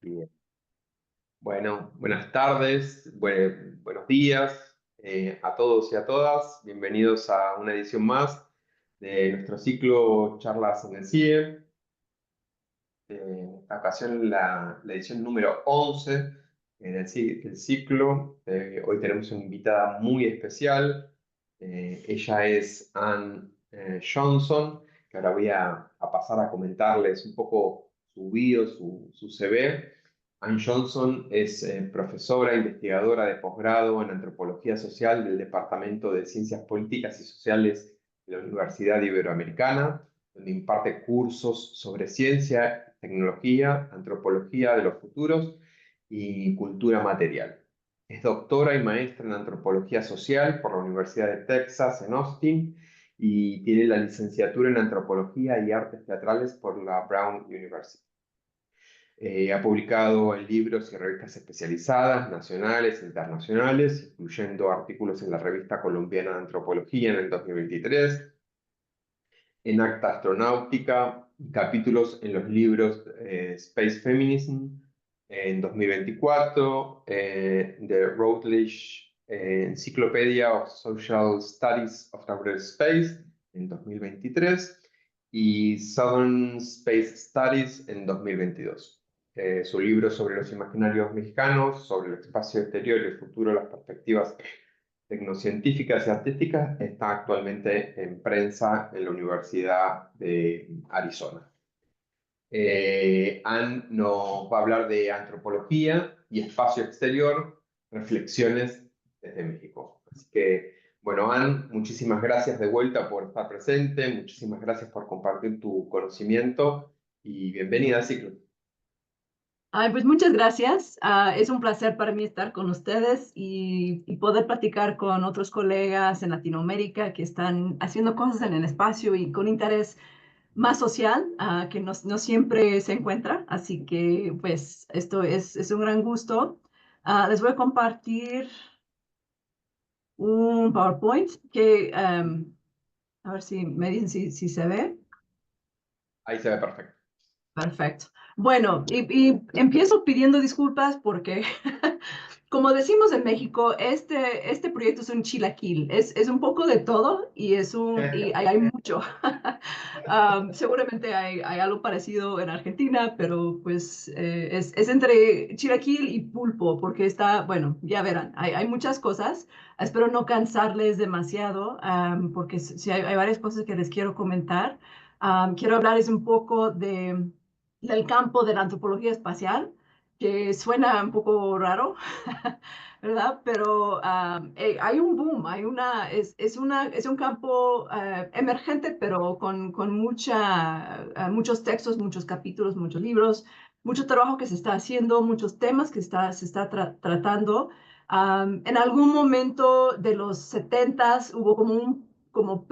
Bien. Bueno, buenas tardes, buenos días a todos y a todas. Bienvenidos a una edición más de nuestro ciclo Charlas en el CIE. En esta ocasión la edición número 11 del ciclo. Hoy tenemos una invitada muy especial. Ella es Anne Johnson, que ahora voy a pasar a comentarles un poco su bio, su CV. Anne Johnson es profesora, investigadora de posgrado en Antropología Social del Departamento de Ciencias Políticas y Sociales de la Universidad Iberoamericana, donde imparte cursos sobre ciencia, tecnología, antropología de los futuros y cultura material. Es doctora y maestra en antropología social por la Universidad de Texas en Austin y tiene la licenciatura en antropología y artes teatrales por la Brown University. Ha publicado en libros y revistas especializadas, nacionales e internacionales, incluyendo artículos en la Revista Colombiana de Antropología en el 2023, en Acta Astronáutica, capítulos en los libros Space Feminism en 2024, The Routledge Encyclopedia of Social Studies of Outer Space en 2023 y Southern Space Studies en 2022. Su libro sobre los imaginarios mexicanos, sobre el espacio exterior y el futuro de las perspectivas tecnocientíficas y artísticas está actualmente en prensa en la Universidad de Arizona. Anne nos va a hablar de antropología y espacio exterior, reflexiones desde México. Así que, bueno, Anne, muchísimas gracias de vuelta por estar presente, muchísimas gracias por compartir tu conocimiento y bienvenida al ciclo. Ay, pues muchas gracias. Es un placer para mí estar con ustedes y poder platicar con otros colegas en Latinoamérica que están haciendo cosas en el espacio y con interés más social, que no siempre se encuentra. Así que, pues, esto es un gran gusto. Les voy a compartir un PowerPoint que, a ver si me dicen si se ve. Ahí se ve perfecto. Perfecto. Bueno, y empiezo pidiendo disculpas porque, como decimos en México, este proyecto es un chilaquil. Es un poco de todo y hay mucho. Seguramente hay algo parecido en Argentina, pero pues es entre chilaquil y pulpo, porque está, bueno, ya verán, hay muchas cosas. Espero no cansarles demasiado, porque sí hay varias cosas que les quiero comentar. Quiero hablarles un poco del campo de la antropología espacial, que suena un poco raro, ¿verdad? Pero hay un boom, es un campo emergente, pero con muchos textos, muchos capítulos, muchos libros, mucho trabajo que se está haciendo, muchos temas que se está tratando. En algún momento de los 70s hubo como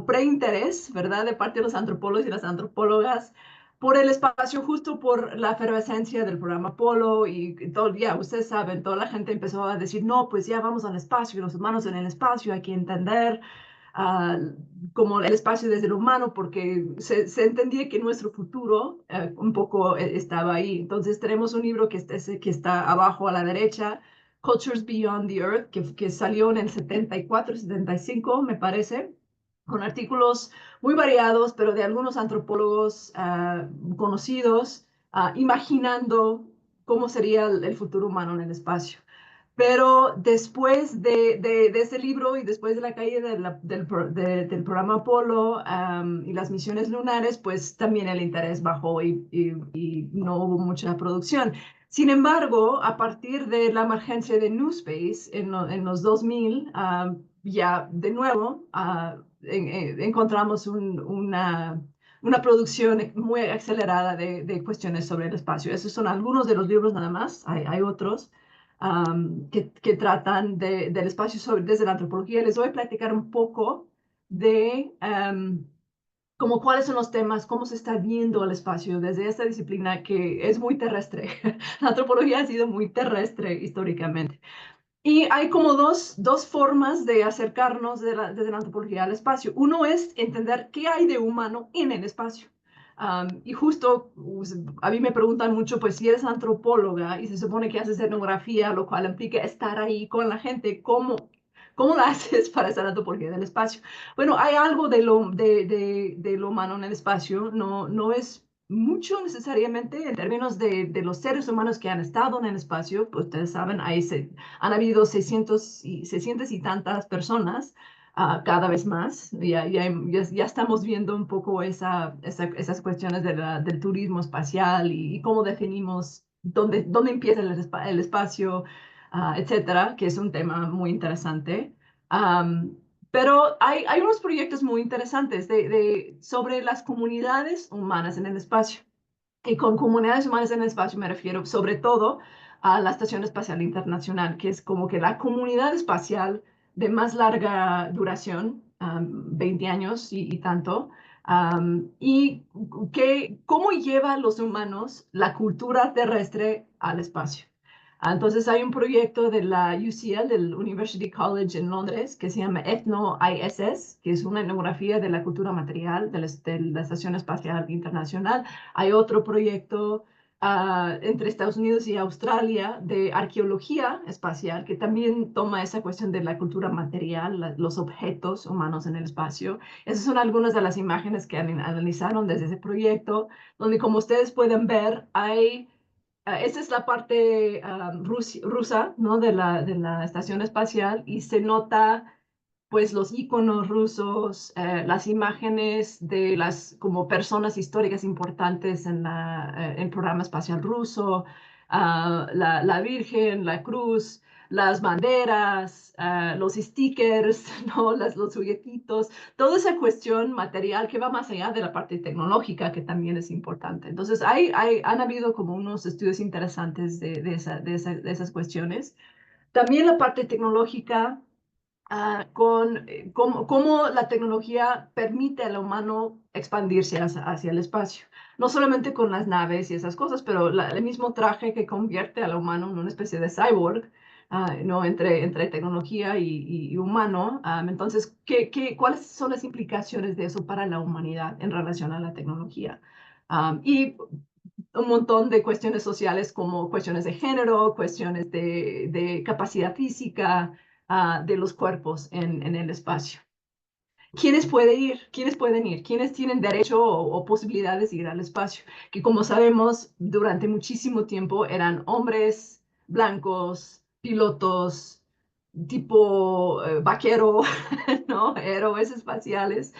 pre-interés, ¿verdad? De parte de los antropólogos y las antropólogas por el espacio, justo por la efervescencia del programa Apolo y todo, ya ustedes saben, toda la gente empezó a decir, no, pues ya vamos al espacio, los humanos en el espacio, hay que entender como el espacio desde el humano, porque se entendía que nuestro futuro un poco estaba ahí. Entonces tenemos un libro que está abajo a la derecha, Cultures Beyond the Earth, que salió en el 74, 75, me parece, con artículos muy variados, pero de algunos antropólogos conocidos, imaginando cómo sería el futuro humano en el espacio. Pero después de ese libro y después de la caída del programa Apolo y las misiones lunares, pues también el interés bajó y no hubo mucha producción. Sin embargo, a partir de la emergencia de New Space en los 2000, ya de nuevo encontramos una producción muy acelerada de cuestiones sobre el espacio. Esos son algunos de los libros nada más, hay otros que tratan del espacio desde la antropología. Les voy a platicar un poco de como cuáles son los temas, cómo se está viendo el espacio desde esta disciplina que es muy terrestre. La antropología ha sido muy terrestre históricamente. Y hay como dos formas de acercarnos desde la antropología al espacio. Uno es entender qué hay de humano en el espacio. Y justo a mí me preguntan mucho, pues si eres antropóloga y se supone que haces etnografía, lo cual implica estar ahí con la gente, ¿cómo lo haces para hacer antropología del espacio? Bueno, hay algo de lo humano en el espacio, no es mucho necesariamente en términos de los seres humanos que han estado en el espacio, pues ustedes saben, han habido 600 y tantas personas, cada vez más. Ya estamos viendo un poco esas cuestiones del turismo espacial y cómo definimos dónde empieza el espacio, etcétera, que es un tema muy interesante. Am, pero hay unos proyectos muy interesantes sobre las comunidades humanas en el espacio. Y con comunidades humanas en el espacio me refiero sobre todo a la Estación Espacial Internacional, que es como que la comunidad espacial de más larga duración, 20 años y tanto, y cómo lleva a los humanos la cultura terrestre al espacio. Entonces hay un proyecto de la UCL, del University College en Londres, que se llama Ethno-ISS, que es una etnografía de la cultura material de la Estación Espacial Internacional. Hay otro proyecto entre Estados Unidos y Australia de arqueología espacial que también toma esa cuestión de la cultura material, los objetos humanos en el espacio. Esas son algunas de las imágenes que analizaron desde ese proyecto, donde como ustedes pueden ver, esa es la parte rusa, ¿no? de la estación espacial y se nota pues los iconos rusos, las imágenes de las como personas históricas importantes el programa espacial ruso, la Virgen, la cruz, las banderas, los stickers, ¿no? Los juguetitos, toda esa cuestión material que va más allá de la parte tecnológica, que también es importante. Entonces, han habido como unos estudios interesantes de esas cuestiones. También la parte tecnológica, con cómo la tecnología permite al humano expandirse hacia el espacio. No solamente con las naves y esas cosas, pero el mismo traje que convierte al humano en una especie de cyborg, ¿no? entre tecnología y humano. Entonces, ¿cuáles son las implicaciones de eso para la humanidad en relación a la tecnología? Y un montón de cuestiones sociales como cuestiones de género, cuestiones de capacidad física, de los cuerpos en el espacio. ¿Quiénes pueden ir? ¿Quiénes pueden ir? ¿Quiénes tienen derecho o posibilidades de ir al espacio? Que como sabemos, durante muchísimo tiempo eran hombres blancos, pilotos, tipo vaquero, ¿no? Héroes espaciales,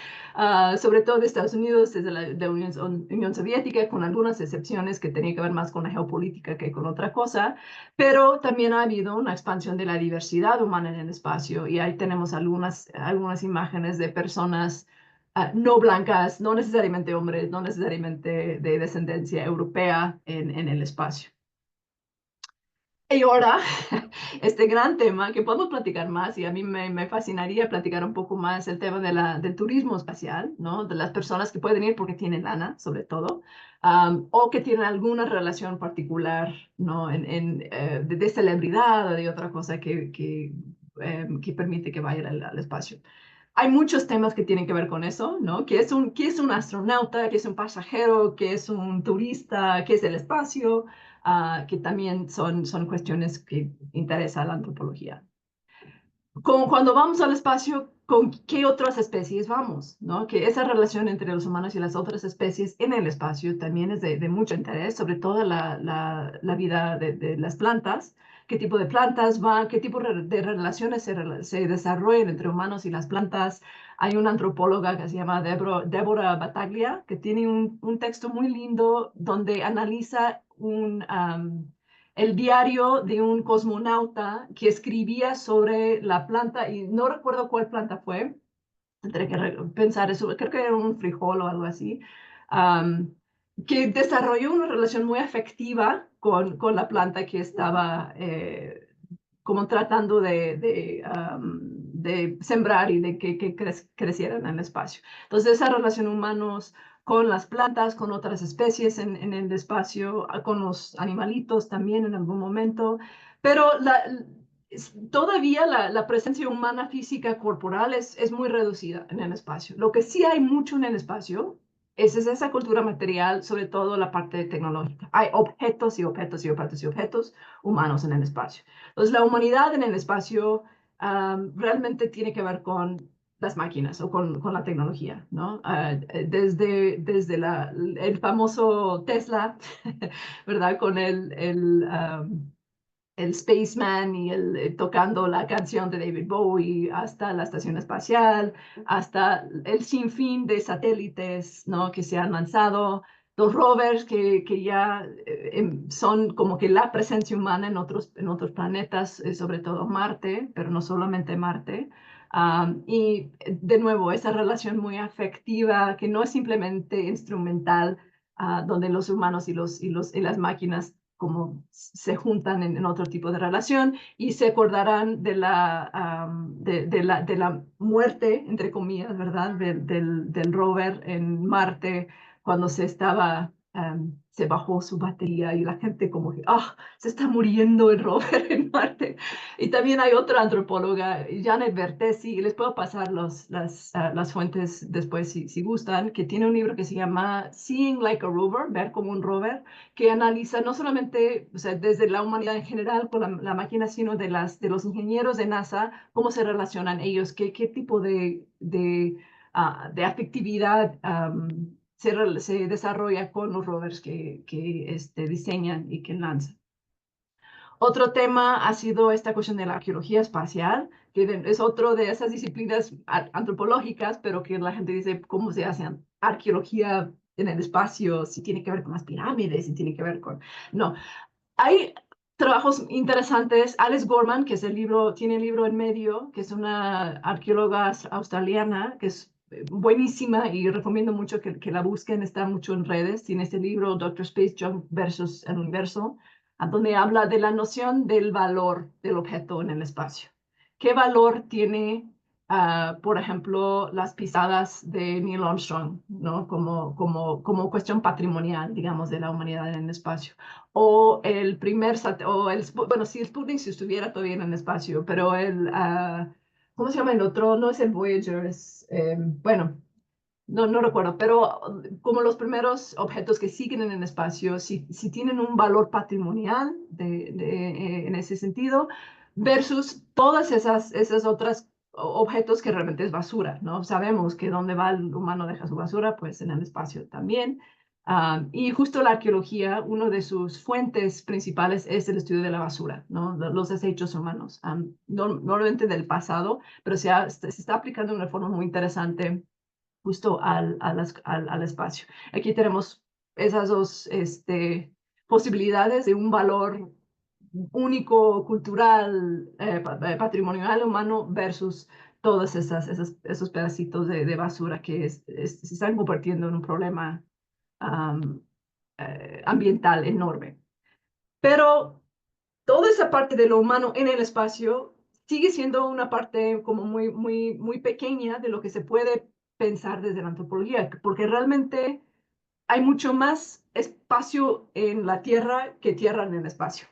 sobre todo de Estados Unidos, desde la Unión Soviética, con algunas excepciones que tenían que ver más con la geopolítica que con otra cosa, pero también ha habido una expansión de la diversidad humana en el espacio y ahí tenemos algunas imágenes de personas no blancas, no necesariamente hombres, no necesariamente de descendencia europea en el espacio. Y ahora, este gran tema que podemos platicar más, y a mí me fascinaría platicar un poco más el tema del turismo espacial, ¿no? De las personas que pueden ir porque tienen lana, sobre todo, o que tienen alguna relación particular, ¿no? De celebridad o de otra cosa que permite que vayan al espacio. Hay muchos temas que tienen que ver con eso, ¿no? ¿Qué es un astronauta? ¿Qué es un pasajero? ¿Qué es un turista? ¿Qué es el espacio? Que también son cuestiones que interesan a la antropología. Como cuando vamos al espacio, ¿con qué otras especies vamos? ¿No? Que esa relación entre los humanos y las otras especies en el espacio también es de mucho interés, sobre todo la vida de las plantas, qué tipo de plantas van, qué tipo de relaciones se desarrollan entre humanos y las plantas. Hay una antropóloga que se llama Deborah Battaglia, que tiene un texto muy lindo donde analiza el diario de un cosmonauta que escribía sobre la planta, y no recuerdo cuál planta fue, tendré que pensar eso, creo que era un frijol o algo así, um, que desarrolló una relación muy afectiva con la planta que estaba como tratando de sembrar y de que creciera en el espacio. Entonces, esa relación humanos con las plantas, con otras especies en el espacio, con los animalitos también en algún momento, pero todavía la presencia humana física corporal es muy reducida en el espacio. Lo que sí hay mucho en el espacio Esa es esa cultura material, sobre todo la parte tecnológica. Hay objetos y objetos y objetos y objetos humanos en el espacio. Entonces, la humanidad en el espacio realmente tiene que ver con las máquinas o con la tecnología, ¿no? Desde el famoso Tesla, ¿verdad? Con el Spaceman y tocando la canción de David Bowie, hasta la estación espacial, hasta el sinfín de satélites, ¿no? Que se han lanzado, los rovers que ya son como que la presencia humana en otros planetas, sobre todo Marte, pero no solamente Marte. Y de nuevo, esa relación muy afectiva que no es simplemente instrumental, donde los humanos y las máquinas como se juntan en otro tipo de relación y se acordarán de la muerte, entre comillas, ¿verdad? Del rover en Marte cuando se bajó su batería y la gente como que, se está muriendo el rover en Marte. Y también hay otra antropóloga, Janet Vertesi, y les puedo pasar las fuentes después si gustan, que tiene un libro que se llama Seeing Like a Rover, ver como un rover, que analiza no solamente, o sea, desde la humanidad en general con la máquina, sino de los ingenieros de NASA, cómo se relacionan ellos, qué tipo de afectividad se desarrolla con los rovers que diseñan y que lanzan. Otro tema ha sido esta cuestión de la arqueología espacial, que es otro de esas disciplinas antropológicas, pero que la gente dice cómo se hace arqueología en el espacio, si tiene que ver con las pirámides, si tiene que ver con... No, hay trabajos interesantes. Alice Gorman, que tiene el libro en medio, que es una arqueóloga australiana, que es buenísima y recomiendo mucho que la busquen, está mucho en redes. Tiene este libro, Doctor Space Junk versus el Universo, donde habla de la noción del valor del objeto en el espacio. ¿Qué valor tiene, por ejemplo, las pisadas de Neil Armstrong, ¿no? Como cuestión patrimonial, digamos, de la humanidad en el espacio? O el primer, bueno, si Sputnik si estuviera todavía en el espacio, pero ¿cómo se llama el otro? No es el Voyager, bueno, no recuerdo, pero como los primeros objetos que siguen en el espacio, si tienen un valor patrimonial en ese sentido, versus todas esas otras objetos que realmente es basura, ¿no? Sabemos que donde va el humano deja su basura, pues en el espacio también. Y justo la arqueología, una de sus fuentes principales es el estudio de la basura, ¿no? Los desechos humanos, normalmente del pasado, pero se está aplicando de una forma muy interesante justo al espacio. Aquí tenemos esas dos posibilidades de un valor único, cultural, patrimonial humano versus todos esos pedacitos de basura que se están convirtiendo en un problema um, ambiental enorme. Pero toda esa parte de lo humano en el espacio sigue siendo una parte como muy, muy, muy pequeña de lo que se puede pensar desde la antropología, porque realmente hay mucho más espacio en la Tierra que tierra en el espacio,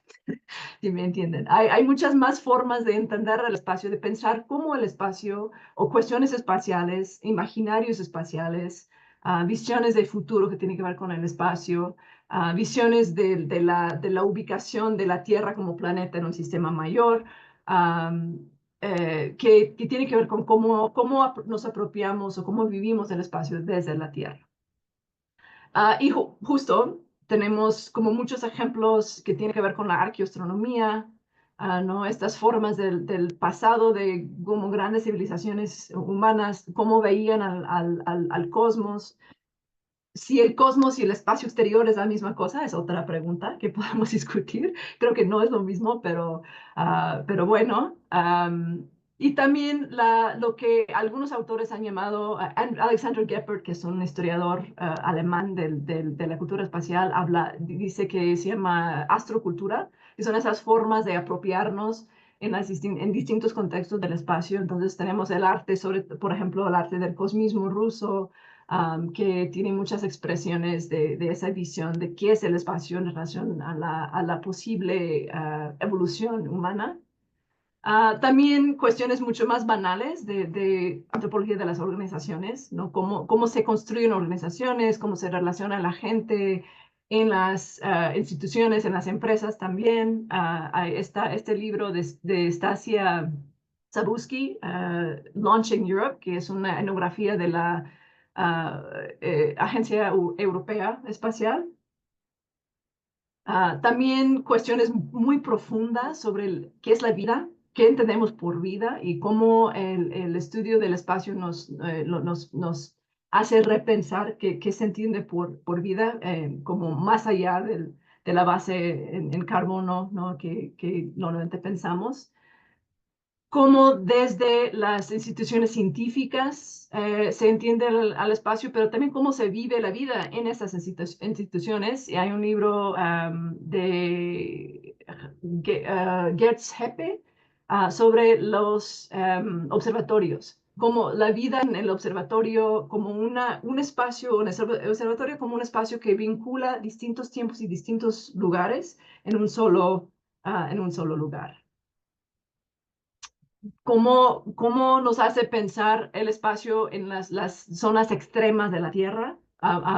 si me entienden. Hay muchas más formas de entender el espacio, de pensar cómo el espacio o cuestiones espaciales, imaginarios espaciales, visiones de futuro que tienen que ver con el espacio, visiones de la ubicación de la Tierra como planeta en un sistema mayor, que tiene que ver con cómo nos apropiamos o cómo vivimos el espacio desde la Tierra. Y justo tenemos como muchos ejemplos que tienen que ver con la arqueoastronomía, ¿no? Estas formas del pasado de como grandes civilizaciones humanas, cómo veían al cosmos. Si el cosmos y el espacio exterior es la misma cosa, es otra pregunta que podemos discutir. Creo que no es lo mismo, pero bueno. Y también lo que algunos autores han llamado, Alexander Geppert, que es un historiador alemán de la cultura espacial, dice que se llama astrocultura, que son esas formas de apropiarnos en distintos contextos del espacio. Entonces tenemos el arte, por ejemplo, el arte del cosmismo ruso, que tiene muchas expresiones de esa visión de qué es el espacio en relación a la posible evolución humana. También cuestiones mucho más banales de antropología de las organizaciones, ¿no? Cómo se construyen organizaciones, cómo se relaciona la gente en las instituciones, en las empresas también. Está este libro de Stasia Zabuski, Launching Europe, que es una etnografía de la Agencia Europea Espacial. También cuestiones muy profundas sobre qué es la vida, qué entendemos por vida y cómo el estudio del espacio nos hace repensar qué se entiende por vida, como más allá de la base en carbono, ¿no? que normalmente pensamos. Cómo desde las instituciones científicas se entiende al espacio, pero también cómo se vive la vida en esas instituciones. Y hay un libro de Gertz Heppe sobre los observatorios, como la vida en el observatorio como un espacio, un observatorio como un espacio que vincula distintos tiempos y distintos lugares en un solo lugar. Cómo nos hace pensar el espacio en las zonas extremas de la Tierra,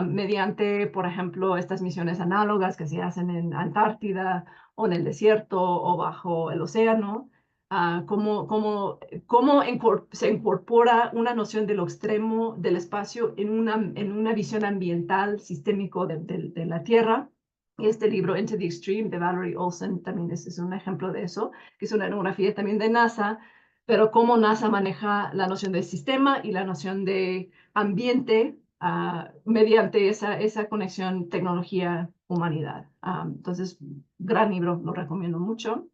mediante, por ejemplo, estas misiones análogas que se hacen en Antártida o en el desierto o bajo el océano. Cómo se incorpora una noción de lo extremo del espacio en una visión ambiental sistémico de la Tierra. Y este libro, Into the Extreme, de Valerie Olsen, también es un ejemplo de eso, que es una etnografía también de NASA, pero cómo NASA maneja la noción de sistema y la noción de ambiente mediante esa conexión tecnología-humanidad. Entonces, gran libro, lo recomiendo mucho.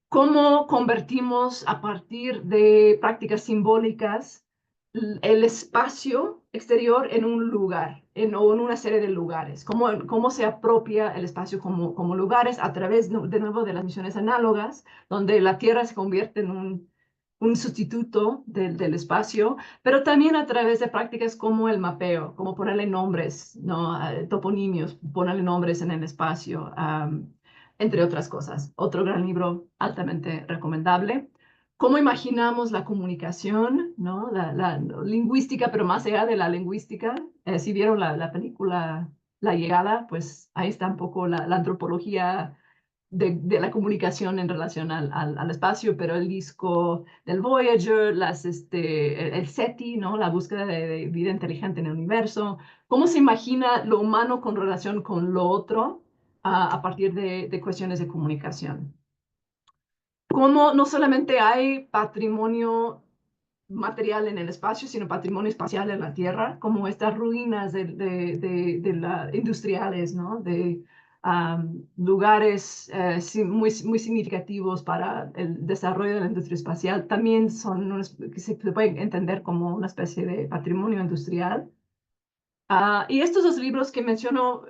Cómo convertimos a partir de prácticas simbólicas el espacio exterior en un lugar, o en una serie de lugares. Cómo se apropia el espacio como lugares a través, de nuevo, de las misiones análogas, donde la Tierra se convierte en un sustituto del espacio, pero también a través de prácticas como el mapeo, como ponerle nombres, ¿no? Toponimios, ponerle nombres en el espacio, entre otras cosas. Otro gran libro altamente recomendable. Cómo imaginamos la comunicación, ¿no? La lingüística, pero más allá de la lingüística. Si vieron la película La Llegada, pues ahí está un poco la antropología de la comunicación en relación al espacio, pero el disco del Voyager, el SETI, ¿no? La búsqueda de vida inteligente en el universo. ¿Cómo se imagina lo humano con relación con lo otro a partir de cuestiones de comunicación? Cómo no solamente hay patrimonio material en el espacio, sino patrimonio espacial en la Tierra, como estas ruinas industriales, ¿no? De lugares muy significativos para el desarrollo de la industria espacial, también que se pueden entender como una especie de patrimonio industrial. Y estos dos libros que menciono,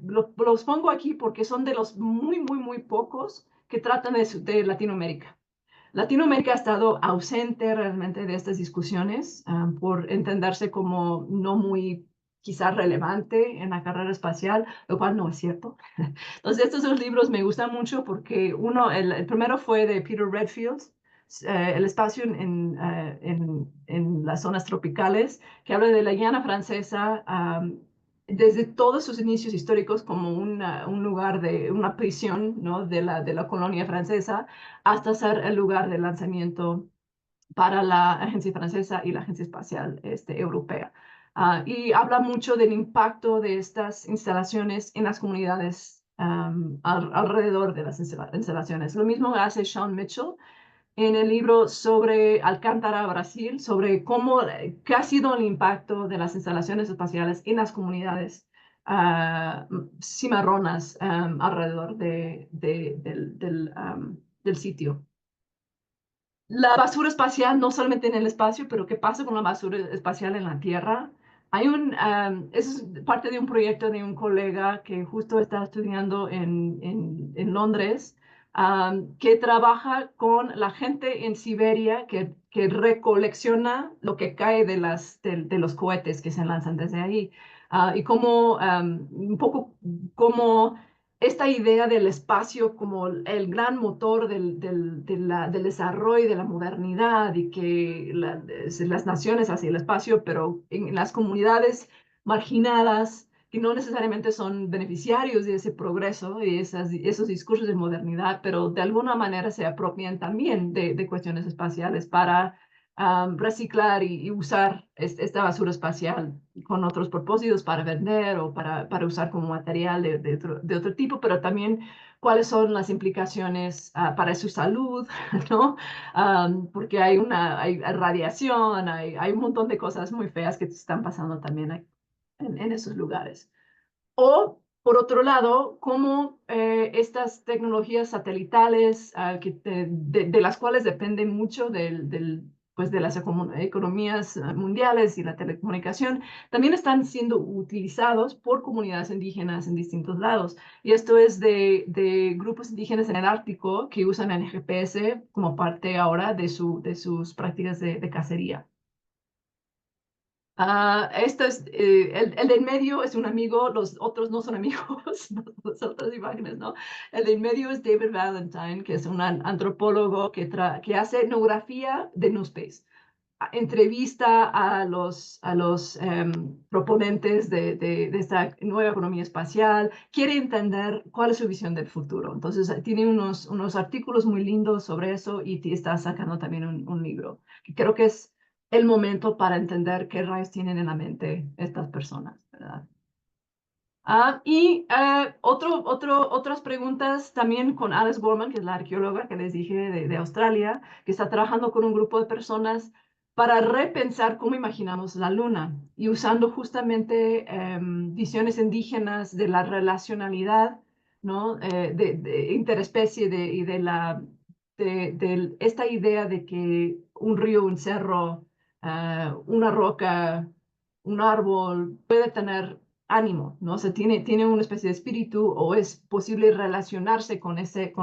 los pongo aquí porque son de los muy pocos que tratan de Latinoamérica. Latinoamérica ha estado ausente realmente de estas discusiones por entenderse como no muy quizás relevante en la carrera espacial, lo cual no es cierto. Entonces, estos dos libros me gustan mucho porque el primero fue de Peter Redfield, El espacio en las zonas tropicales, que habla de la Guiana Francesa desde todos sus inicios históricos como un lugar de una prisión, ¿no? de la colonia francesa, hasta ser el lugar de lanzamiento para la agencia francesa y la agencia espacial europea. Y habla mucho del impacto de estas instalaciones en las comunidades alrededor de las instalaciones. Lo mismo hace Sean Mitchell en el libro sobre Alcántara, Brasil, sobre qué ha sido el impacto de las instalaciones espaciales en las comunidades cimarronas alrededor del sitio. La basura espacial, no solamente en el espacio, pero qué pasa con la basura espacial en la Tierra. Eso es parte de un proyecto de un colega que justo está estudiando en Londres, que trabaja con la gente en Siberia que recolecciona lo que cae de los cohetes que se lanzan desde ahí. Y un poco cómo esta idea del espacio como el gran motor del desarrollo de la modernidad y que las naciones hacia el espacio, pero en las comunidades marginadas que no necesariamente son beneficiarios de ese progreso y esos discursos de modernidad, pero de alguna manera se apropian también de cuestiones espaciales para reciclar y usar esta basura espacial con otros propósitos para vender o para usar como material de otro tipo, pero también cuáles son las implicaciones para su salud, ¿no? Porque hay radiación, hay un montón de cosas muy feas que están pasando también en esos lugares. O, por otro lado, cómo estas tecnologías satelitales, de las cuales dependen mucho pues de las economías mundiales y la telecomunicación, también están siendo utilizados por comunidades indígenas en distintos lados. Y esto es de grupos indígenas en el Ártico que usan el GPS como parte ahora de sus prácticas de cacería. Esto es, el del medio es un amigo, los otros no son amigos, las otras imágenes, ¿no? El del medio es David Valentine, que es un antropólogo que hace etnografía de NewSpace. Entrevista a los proponentes de esta nueva economía espacial, quiere entender cuál es su visión del futuro. Entonces, tiene unos artículos muy lindos sobre eso y está sacando también un libro. Creo que es el momento para entender qué rayos tienen en la mente estas personas, ¿verdad? Otras preguntas también con Alice Gorman, que es la arqueóloga que les dije de Australia, que está trabajando con un grupo de personas para repensar cómo imaginamos la luna y usando justamente visiones indígenas de la relacionalidad, ¿no? De interespecie y de esta idea de que un río, un cerro, una roca, un árbol puede tener ánimo, ¿no? O sea, tiene una especie de espíritu o es posible relacionarse con ese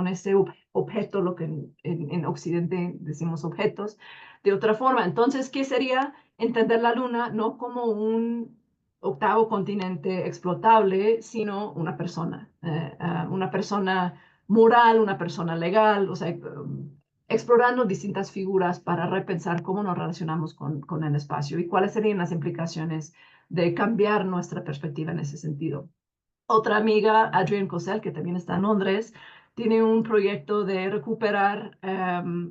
objeto, lo que en Occidente decimos objetos, de otra forma. Entonces, ¿qué sería entender la Luna no como un octavo continente explotable, sino una persona moral, una persona legal, o sea, explorando distintas figuras para repensar cómo nos relacionamos con el espacio y cuáles serían las implicaciones de cambiar nuestra perspectiva en ese sentido. Otra amiga, Adrienne Cosell, que también está en Londres, tiene un proyecto de recuperar,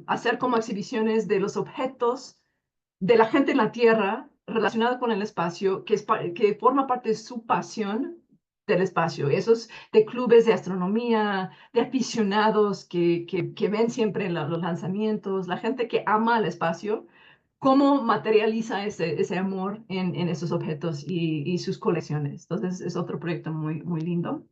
hacer como exhibiciones de los objetos de la gente en la Tierra relacionada con el espacio, que forma parte de su pasión del espacio. Esos de clubes de astronomía, de aficionados que ven siempre los lanzamientos, la gente que ama el espacio, cómo materializa ese amor en esos objetos y sus colecciones. Entonces, es otro proyecto muy, muy lindo.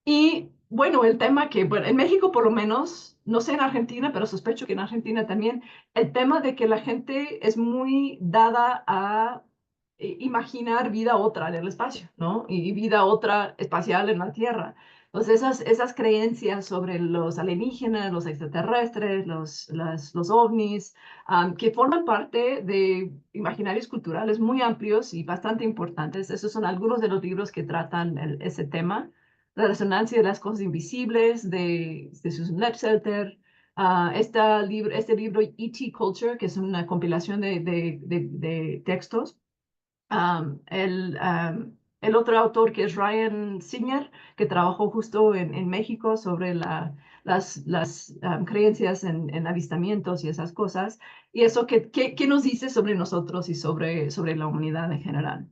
Y bueno, el tema que, bueno, en México por lo menos, no sé en Argentina, pero sospecho que en Argentina también, el tema de que la gente es muy dada a imaginar vida otra en el espacio, ¿no? Y vida otra espacial en la Tierra. Entonces, esas creencias sobre los alienígenas, los extraterrestres, los ovnis, que forman parte de imaginarios culturales muy amplios y bastante importantes. Esos son algunos de los libros que tratan ese tema, la resonancia de las cosas invisibles de Susan Lepselter, este libro E.T. Culture, que es una compilación de textos. El otro autor que es Ryan Singer, que trabajó justo en México sobre las creencias en avistamientos y esas cosas, y eso ¿qué nos dice sobre nosotros y sobre la humanidad en general?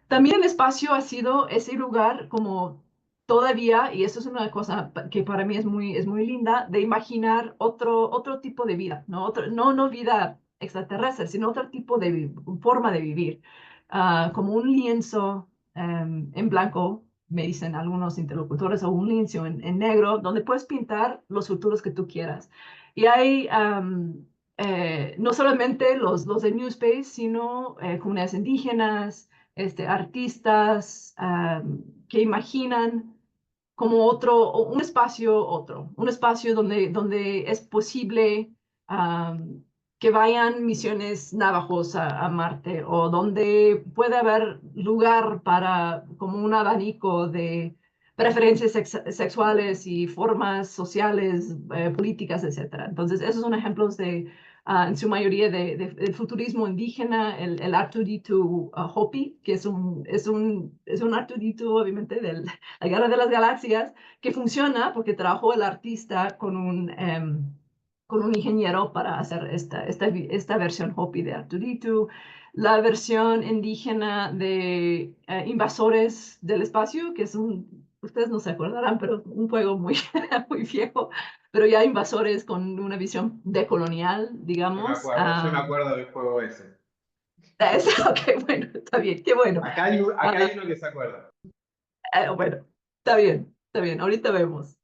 También el espacio ha sido ese lugar como todavía, y eso es una cosa que para mí es muy linda, de imaginar otro tipo de vida, ¿no? No vida extraterrestre, sino otro tipo de forma de vivir. Como un lienzo en blanco, me dicen algunos interlocutores, o un lienzo en negro, donde puedes pintar los futuros que tú quieras. Y hay no solamente los de New Space, sino comunidades indígenas, artistas que imaginan como un espacio donde es posible que vayan misiones navajos a Marte o donde puede haber lugar para como un abanico preferencias sexuales y formas sociales, políticas, etcétera. Entonces, esos son ejemplos de, en su mayoría, del futurismo indígena, el R2D2 Hopi, que es un R2D2, obviamente, de la Guerra de las Galaxias, que funciona porque trabajó el artista con un ingeniero para hacer esta versión Hopi de R2D2. La versión indígena de Invasores del Espacio, que es ustedes no se acordarán, pero un juego muy, muy viejo, pero ya Invasores con una visión decolonial, digamos. Yo me acuerdo del juego ese. Ok, bueno, está bien, qué bueno. Acá Ah, hay uno que se acuerda. bueno, está bien, ahorita vemos.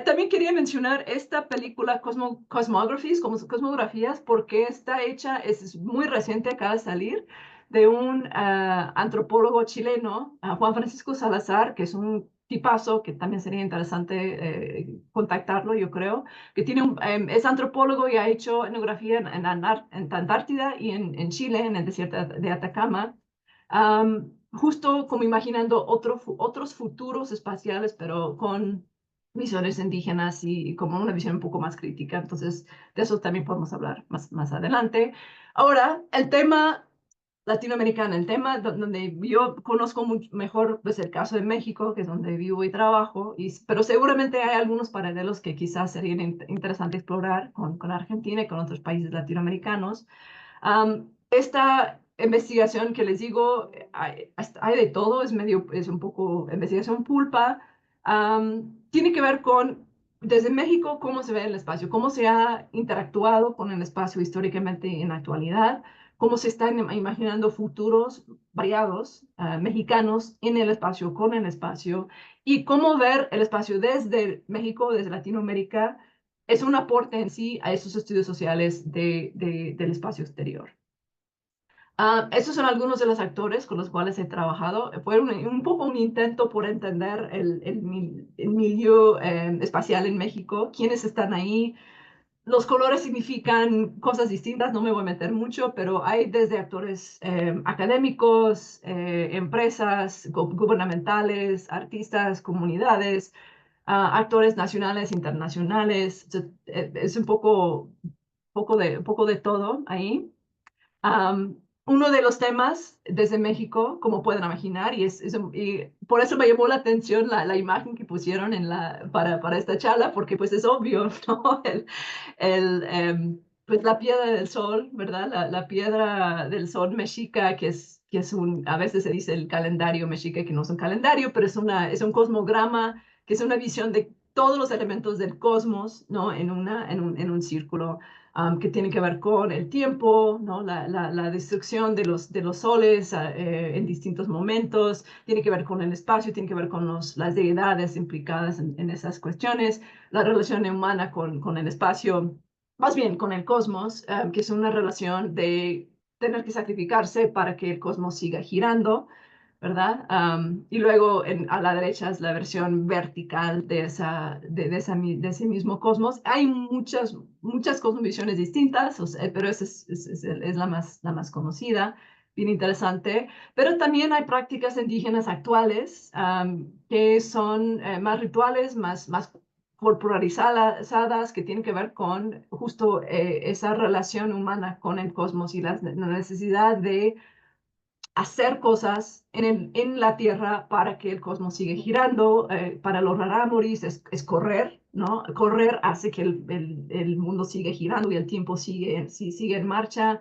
También quería mencionar esta película Cosmographies, como Cosmografías, porque está hecha, es muy reciente, acaba de salir, de un antropólogo chileno, Juan Francisco Salazar, que es un tipazo que también sería interesante contactarlo, yo creo, que es antropólogo y ha hecho etnografía en Antártida y en Chile, en el desierto de Atacama. Justo como imaginando otros futuros espaciales, pero con visiones indígenas y como una visión un poco más crítica. Entonces, de eso también podemos hablar más adelante. Ahora, el tema latinoamericano, el tema donde yo conozco mucho mejor, pues el caso de México, que es donde vivo y trabajo, pero seguramente hay algunos paralelos que quizás serían interesantes explorar con Argentina y con otros países latinoamericanos. Esta investigación que les digo, hay de todo, es un poco investigación pulpa. Tiene que ver con, desde México, cómo se ve el espacio, cómo se ha interactuado con el espacio históricamente en la actualidad, cómo se están imaginando futuros variados mexicanos en el espacio, con el espacio, y cómo ver el espacio desde México, desde Latinoamérica, es un aporte en sí a esos estudios sociales del espacio exterior. Estos son algunos de los actores con los cuales he trabajado. Fue un poco un intento por entender el milieu espacial en México, quiénes están ahí. Los colores significan cosas distintas, no me voy a meter mucho, pero hay desde actores académicos, empresas gubernamentales, artistas, comunidades, actores nacionales, internacionales. Es un poco de todo ahí. Uno de los temas desde México, como pueden imaginar, y por eso me llamó la atención la imagen que pusieron para esta charla, porque pues es obvio, ¿no? Pues la piedra del sol, ¿verdad? La piedra del sol mexica, a veces se dice el calendario mexica, que no es un calendario, pero es un cosmograma, que es una visión de todos los elementos del cosmos, ¿no? En un círculo que tiene que ver con el tiempo, ¿no? La destrucción de los soles en distintos momentos, tiene que ver con el espacio, tiene que ver con las deidades implicadas en esas cuestiones, la relación humana con el espacio, más bien con el cosmos, que es una relación de tener que sacrificarse para que el cosmos siga girando, ¿verdad? Y luego a la derecha es la versión vertical de ese mismo cosmos. Hay muchas cosmovisiones distintas, pero esa es la más conocida, bien interesante. Pero también hay prácticas indígenas actuales que son más rituales, más corporalizadas, que tienen que ver con justo esa relación humana con el cosmos y la necesidad de hacer cosas en la Tierra para que el cosmos siga girando. Para los rarámuris es correr, ¿no? Correr hace que el mundo siga girando y el tiempo sigue en marcha.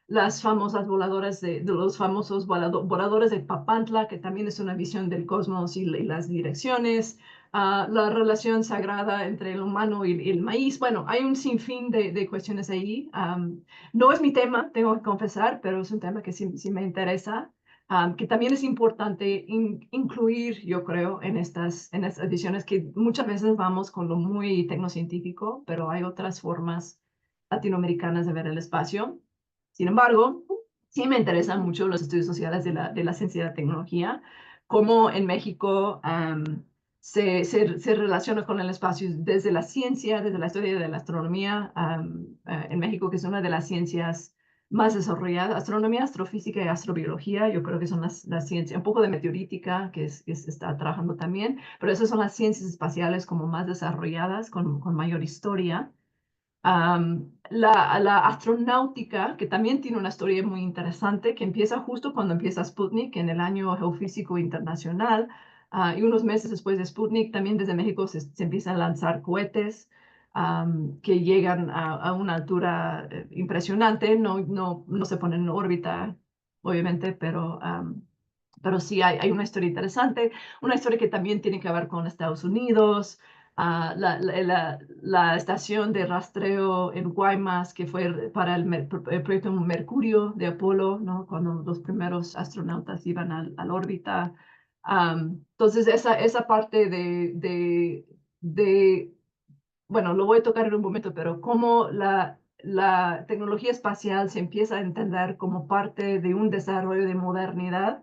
Las famosas voladoras de los famosos voladores de Papantla, que también es una visión del cosmos y las direcciones. La relación sagrada entre el humano y el maíz. Bueno, hay un sinfín de cuestiones ahí. No es mi tema, tengo que confesar, pero es un tema que sí me interesa, que también es importante incluir, yo creo, en estas ediciones, que muchas veces vamos con lo muy tecnocientífico, pero hay otras formas latinoamericanas de ver el espacio. Sin embargo, sí me interesan mucho los estudios sociales de la ciencia y la tecnología, cómo en México se relaciona con el espacio desde la ciencia, desde la historia de la astronomía, en México, que es una de las ciencias más desarrollada. Astronomía, astrofísica y astrobiología, yo creo que son las ciencias, un poco de meteorítica, que se está trabajando también, pero esas son las ciencias espaciales como más desarrolladas, con mayor historia. La astronáutica, que también tiene una historia muy interesante, que empieza justo cuando empieza Sputnik, en el año geofísico internacional, y unos meses después de Sputnik, también desde México se empiezan a lanzar cohetes que llegan a una altura impresionante. No se ponen en órbita, obviamente, pero sí hay una historia interesante, una historia que también tiene que ver con Estados Unidos. La estación de rastreo en Guaymas, que fue para el proyecto Mercurio de Apolo, ¿no? Cuando los primeros astronautas iban a la órbita. Entonces, esa parte bueno, lo voy a tocar en un momento, pero cómo la tecnología espacial se empieza a entender como parte de un desarrollo de modernidad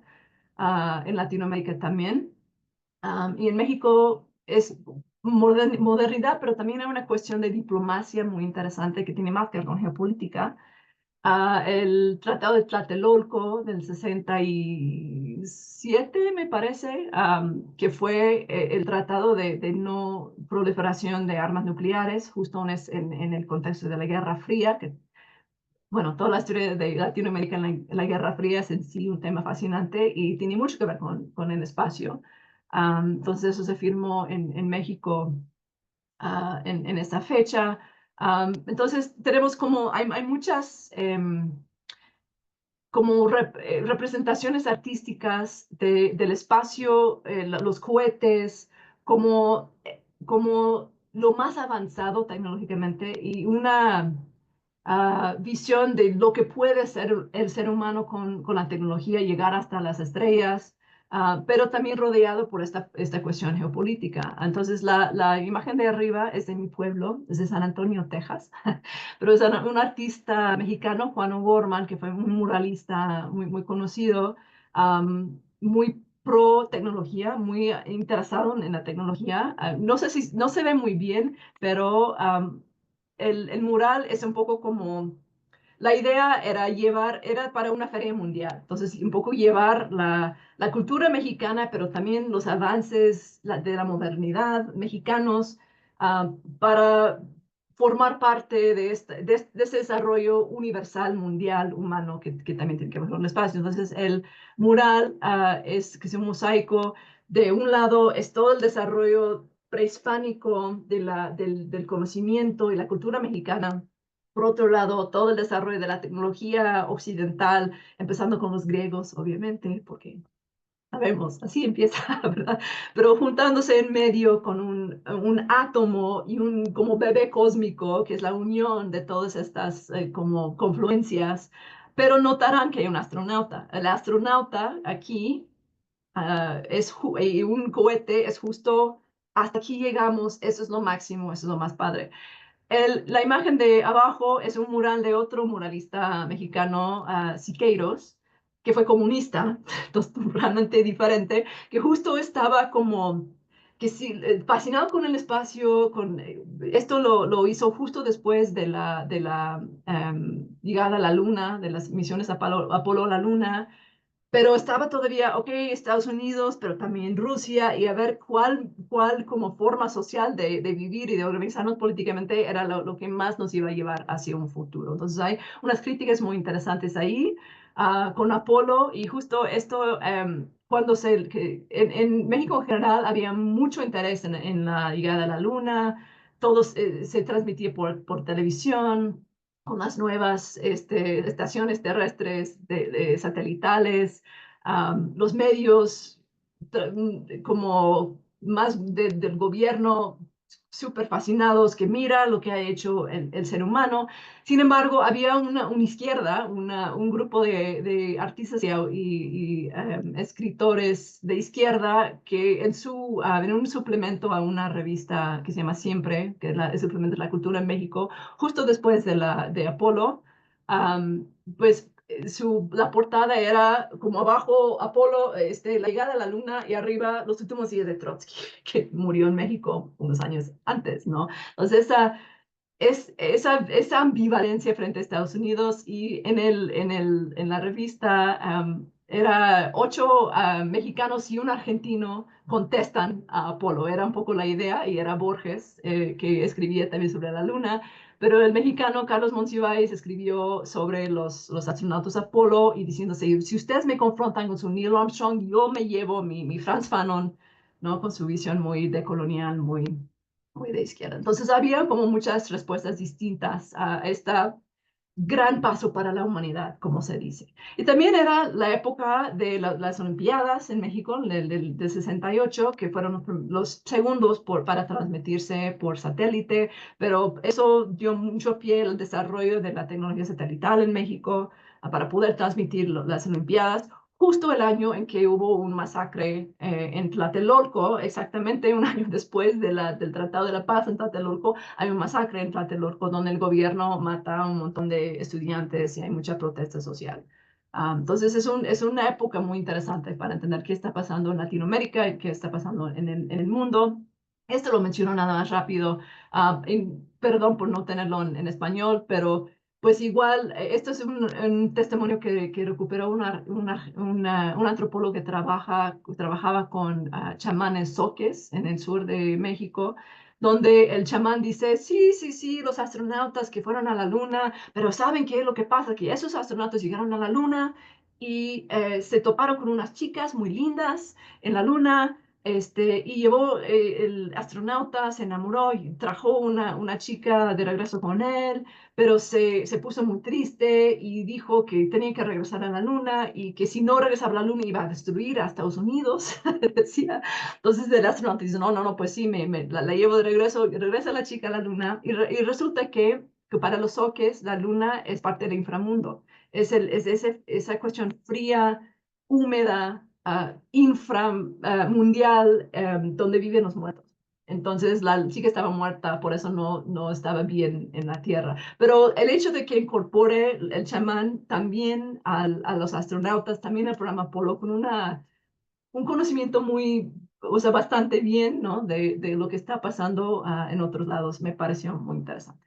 en Latinoamérica también. Y en México es modernidad, pero también hay una cuestión de diplomacia muy interesante que tiene más que ver con geopolítica. El Tratado de Tlatelolco del 67, me parece, que fue el tratado de no proliferación de armas nucleares, justo en el contexto de la Guerra Fría, que bueno, toda la historia de Latinoamérica en la Guerra Fría es en sí un tema fascinante y tiene mucho que ver con el espacio. Entonces eso se firmó en México en esta fecha. Entonces tenemos hay muchas como representaciones artísticas del espacio, los cohetes, como lo más avanzado tecnológicamente y una visión de lo que puede ser el ser humano con la tecnología, llegar hasta las estrellas, pero también rodeado por esta cuestión geopolítica. Entonces, la imagen de arriba es de mi pueblo, es de San Antonio, Texas, pero es un artista mexicano, Juan O'Gorman, que fue un muralista muy conocido, muy pro tecnología, muy interesado en la tecnología. No sé si no se ve muy bien, pero el mural es un poco como la idea era para una feria mundial, entonces un poco llevar la cultura mexicana, pero también los avances de la modernidad mexicanos ah, para formar parte de ese desarrollo universal, mundial, humano, que también tiene que ver con el espacio. Entonces el mural que es un mosaico. De un lado es todo el desarrollo prehispánico del conocimiento y la cultura mexicana. Por otro lado, todo el desarrollo de la tecnología occidental, empezando con los griegos, obviamente, porque sabemos, así empieza, ¿verdad? Pero juntándose en medio con un átomo y un como bebé cósmico, que es la unión de todas estas como confluencias, pero notarán que hay un astronauta. El astronauta aquí y un cohete es justo hasta aquí llegamos, eso es lo máximo, eso es lo más padre. La imagen de abajo es un mural de otro muralista mexicano, Siqueiros, que fue comunista, entonces realmente diferente, que justo estaba como que sí, fascinado con el espacio, esto lo hizo justo después de la llegada a la Luna, de las misiones Apolo a la Luna, pero estaba todavía, ok, Estados Unidos, pero también Rusia, y a ver cuál como forma social de vivir y de organizarnos políticamente era lo que más nos iba a llevar hacia un futuro. Entonces hay unas críticas muy interesantes ahí con Apolo y justo esto, en México en general había mucho interés en la llegada a la Luna, todo se transmitía por televisión con las nuevas estaciones terrestres satelitales, los medios como más del gobierno súper fascinados que mira lo que ha hecho el ser humano. Sin embargo, había una izquierda, un grupo de artistas y escritores de izquierda que en un suplemento a una revista que se llama Siempre, que es el suplemento de la cultura en México, justo después de Apolo, pues la portada era como abajo Apolo, la llegada a la luna y arriba los últimos días de Trotsky, que murió en México unos años antes, ¿no? Entonces, esa ambivalencia frente a Estados Unidos y en la revista era 8 mexicanos y un argentino contestan a Apolo. Era un poco la idea y era Borges que escribía también sobre la luna. Pero el mexicano Carlos Monsiváis escribió sobre los astronautas Apolo y diciéndose, si ustedes me confrontan con su Neil Armstrong, yo me llevo mi Franz Fanon, ¿no? Con su visión muy decolonial, muy de izquierda. Entonces había como muchas respuestas distintas a esta gran paso para la humanidad, como se dice. Y también era la época de las Olimpiadas en México, del 68, que fueron los segundos para transmitirse por satélite, pero eso dio mucho pie al desarrollo de la tecnología satelital en México para poder transmitir las Olimpiadas justo el año en que hubo un masacre en Tlatelolco, exactamente un año después del Tratado de la Paz en Tlatelolco, hay un masacre en Tlatelolco donde el gobierno mata a un montón de estudiantes y hay mucha protesta social. Entonces es una época muy interesante para entender qué está pasando en Latinoamérica y qué está pasando en el mundo. Esto lo menciono nada más rápido, perdón por no tenerlo en español, pero pues igual, esto es un testimonio que recuperó un antropólogo que trabajaba con chamanes zoques en el sur de México, donde el chamán dice, sí, sí, sí, los astronautas que fueron a la luna, pero ¿saben qué es lo que pasa? Que esos astronautas llegaron a la luna y se toparon con unas chicas muy lindas en la luna. Y llevó el astronauta, se enamoró y trajo una chica de regreso con él, pero se puso muy triste y dijo que tenía que regresar a la luna y que si no regresaba a la luna iba a destruir a Estados Unidos, decía. Entonces el astronauta dice, no, no, no, pues sí, la llevo de regreso, y regresa la chica a la luna y resulta que para los soques la luna es parte del inframundo, esa cuestión fría, húmeda, inframundial, donde viven los muertos. Entonces la chica estaba muerta, por eso no estaba bien en la Tierra. Pero el hecho de que incorpore el chamán también a los astronautas, también al programa Apolo, con un conocimiento muy, o sea, bastante bien, ¿no? De lo que está pasando en otros lados, me pareció muy interesante.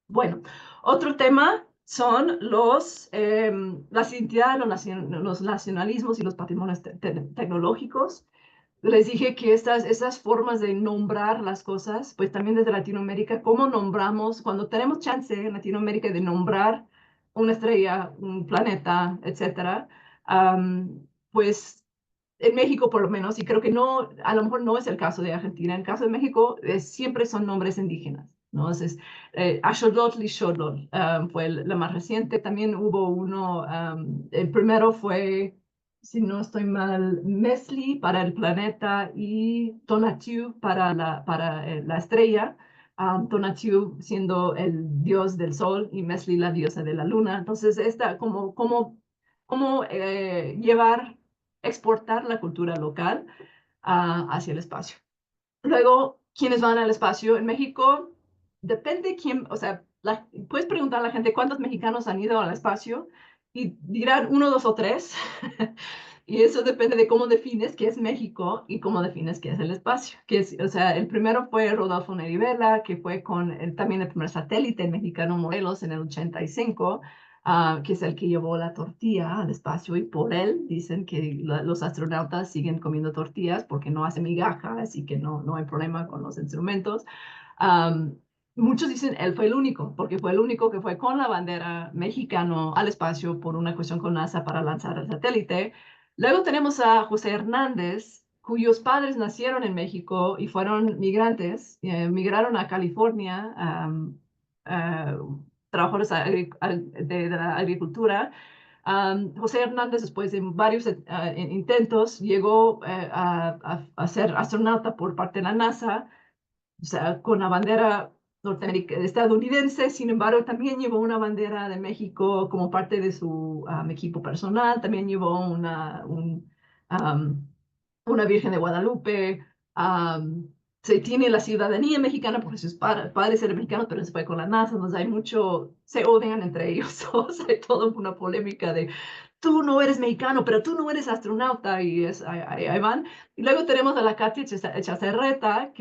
Bueno, otro tema son las identidades, los nacionalismos y los patrimonios tecnológicos. Les dije que esas formas de nombrar las cosas, pues también desde Latinoamérica, cómo nombramos, cuando tenemos chance en Latinoamérica de nombrar una estrella, un planeta, etcétera, pues en México por lo menos, y creo que no, a lo mejor no es el caso de Argentina, en el caso de México siempre son nombres indígenas, ¿no? Entonces, Axolotl y Xolotl fue la más reciente, también hubo uno, el primero fue, si no estoy mal, Mesli para el planeta y Tonatiuh para la estrella. Tonatiuh siendo el dios del sol y Mesli la diosa de la luna. Entonces, cómo exportar la cultura local hacia el espacio. Luego, ¿quiénes van al espacio? En México, depende quién, o sea, puedes preguntar a la gente cuántos mexicanos han ido al espacio y dirán uno, dos o tres. Y eso depende de cómo defines qué es México y cómo defines qué es el espacio. O sea, el primero fue Rodolfo Nerivela, que fue con también el primer satélite mexicano Morelos en el 85, que es el que llevó la tortilla al espacio. Y por él dicen que los astronautas siguen comiendo tortillas porque no hace migaja, así que no hay problema con los instrumentos. Um, Muchos dicen él fue el único, porque fue el único que fue con la bandera mexicano al espacio por una cuestión con NASA para lanzar el satélite. Luego tenemos a José Hernández, cuyos padres nacieron en México y fueron migrantes, migraron a California, trabajadores de la agricultura. José Hernández, después de varios intentos, llegó a ser astronauta por parte de la NASA, o sea, con la bandera estadounidense. Sin embargo, también llevó una bandera de México como parte de su equipo personal, también llevó um, una Virgen de Guadalupe. Se tiene la ciudadanía mexicana porque sus padres eran mexicanos, pero se fue con la NASA, entonces hay mucho, se odian entre ellos todos, hay toda una polémica de tú no eres mexicano, pero tú no eres astronauta, y ahí van. Y luego tenemos a la Katia Chazarreta,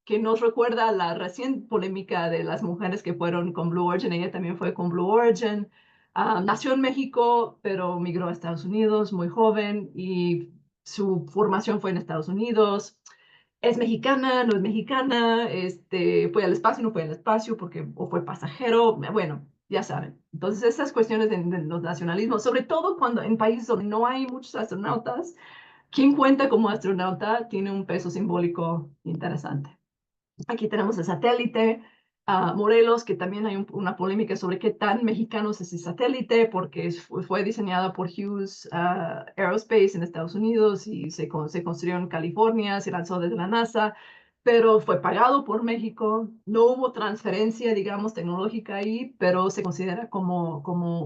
que nos recuerda la recién polémica de las mujeres que fueron con Blue Origin. Ella también fue con Blue Origin. Nació en México, pero migró a Estados Unidos muy joven y su formación fue en Estados Unidos. Es mexicana, no es mexicana, fue al espacio, no fue al espacio, porque o fue pasajero, bueno, ya saben. Entonces, estas cuestiones de los nacionalismos, sobre todo cuando en países donde no hay muchos astronautas, quien cuenta como astronauta tiene un peso simbólico interesante. Aquí tenemos el satélite, Morelos, que también hay una polémica sobre qué tan mexicano es ese satélite, porque fue diseñado por Hughes Aerospace en Estados Unidos y se construyó en California, se lanzó desde la NASA, pero fue pagado por México. No hubo transferencia, digamos, tecnológica ahí, pero se considera como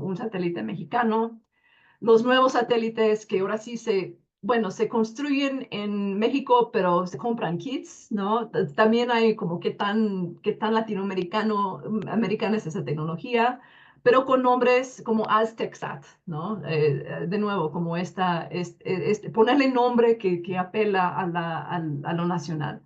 un satélite mexicano. Los nuevos satélites que ahora sí bueno, se construyen en México, pero se compran kits, ¿no? También hay como qué tan americana es esa tecnología, pero con nombres como Aztecsat, ¿no? De nuevo, como ponerle nombre que apela a lo nacional.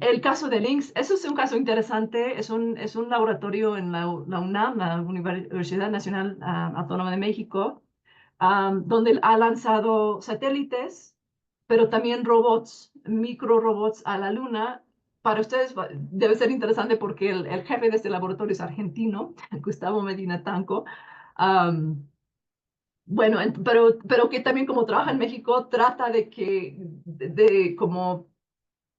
El caso de Lynx, eso es un caso interesante, es un laboratorio en la UNAM, la Universidad Nacional Autónoma de México, donde ha lanzado satélites, pero también robots, micro robots a la Luna. Para ustedes debe ser interesante porque el jefe de este laboratorio es argentino, Gustavo Medina Tanco. Um, bueno, pero que también como trabaja en México, trata de como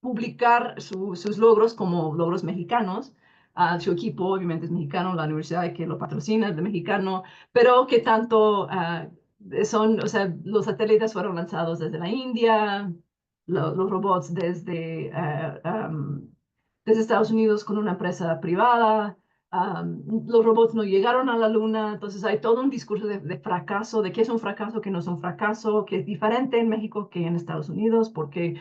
publicar sus logros como logros mexicanos. Su equipo obviamente es mexicano, la universidad que lo patrocina es de mexicano, pero que tanto o sea, los satélites fueron lanzados desde la India, los robots desde Estados Unidos con una empresa privada. Los robots no llegaron a la luna, entonces hay todo un discurso de fracaso, de qué es un fracaso, qué no es un fracaso, que es diferente en México que en Estados Unidos, porque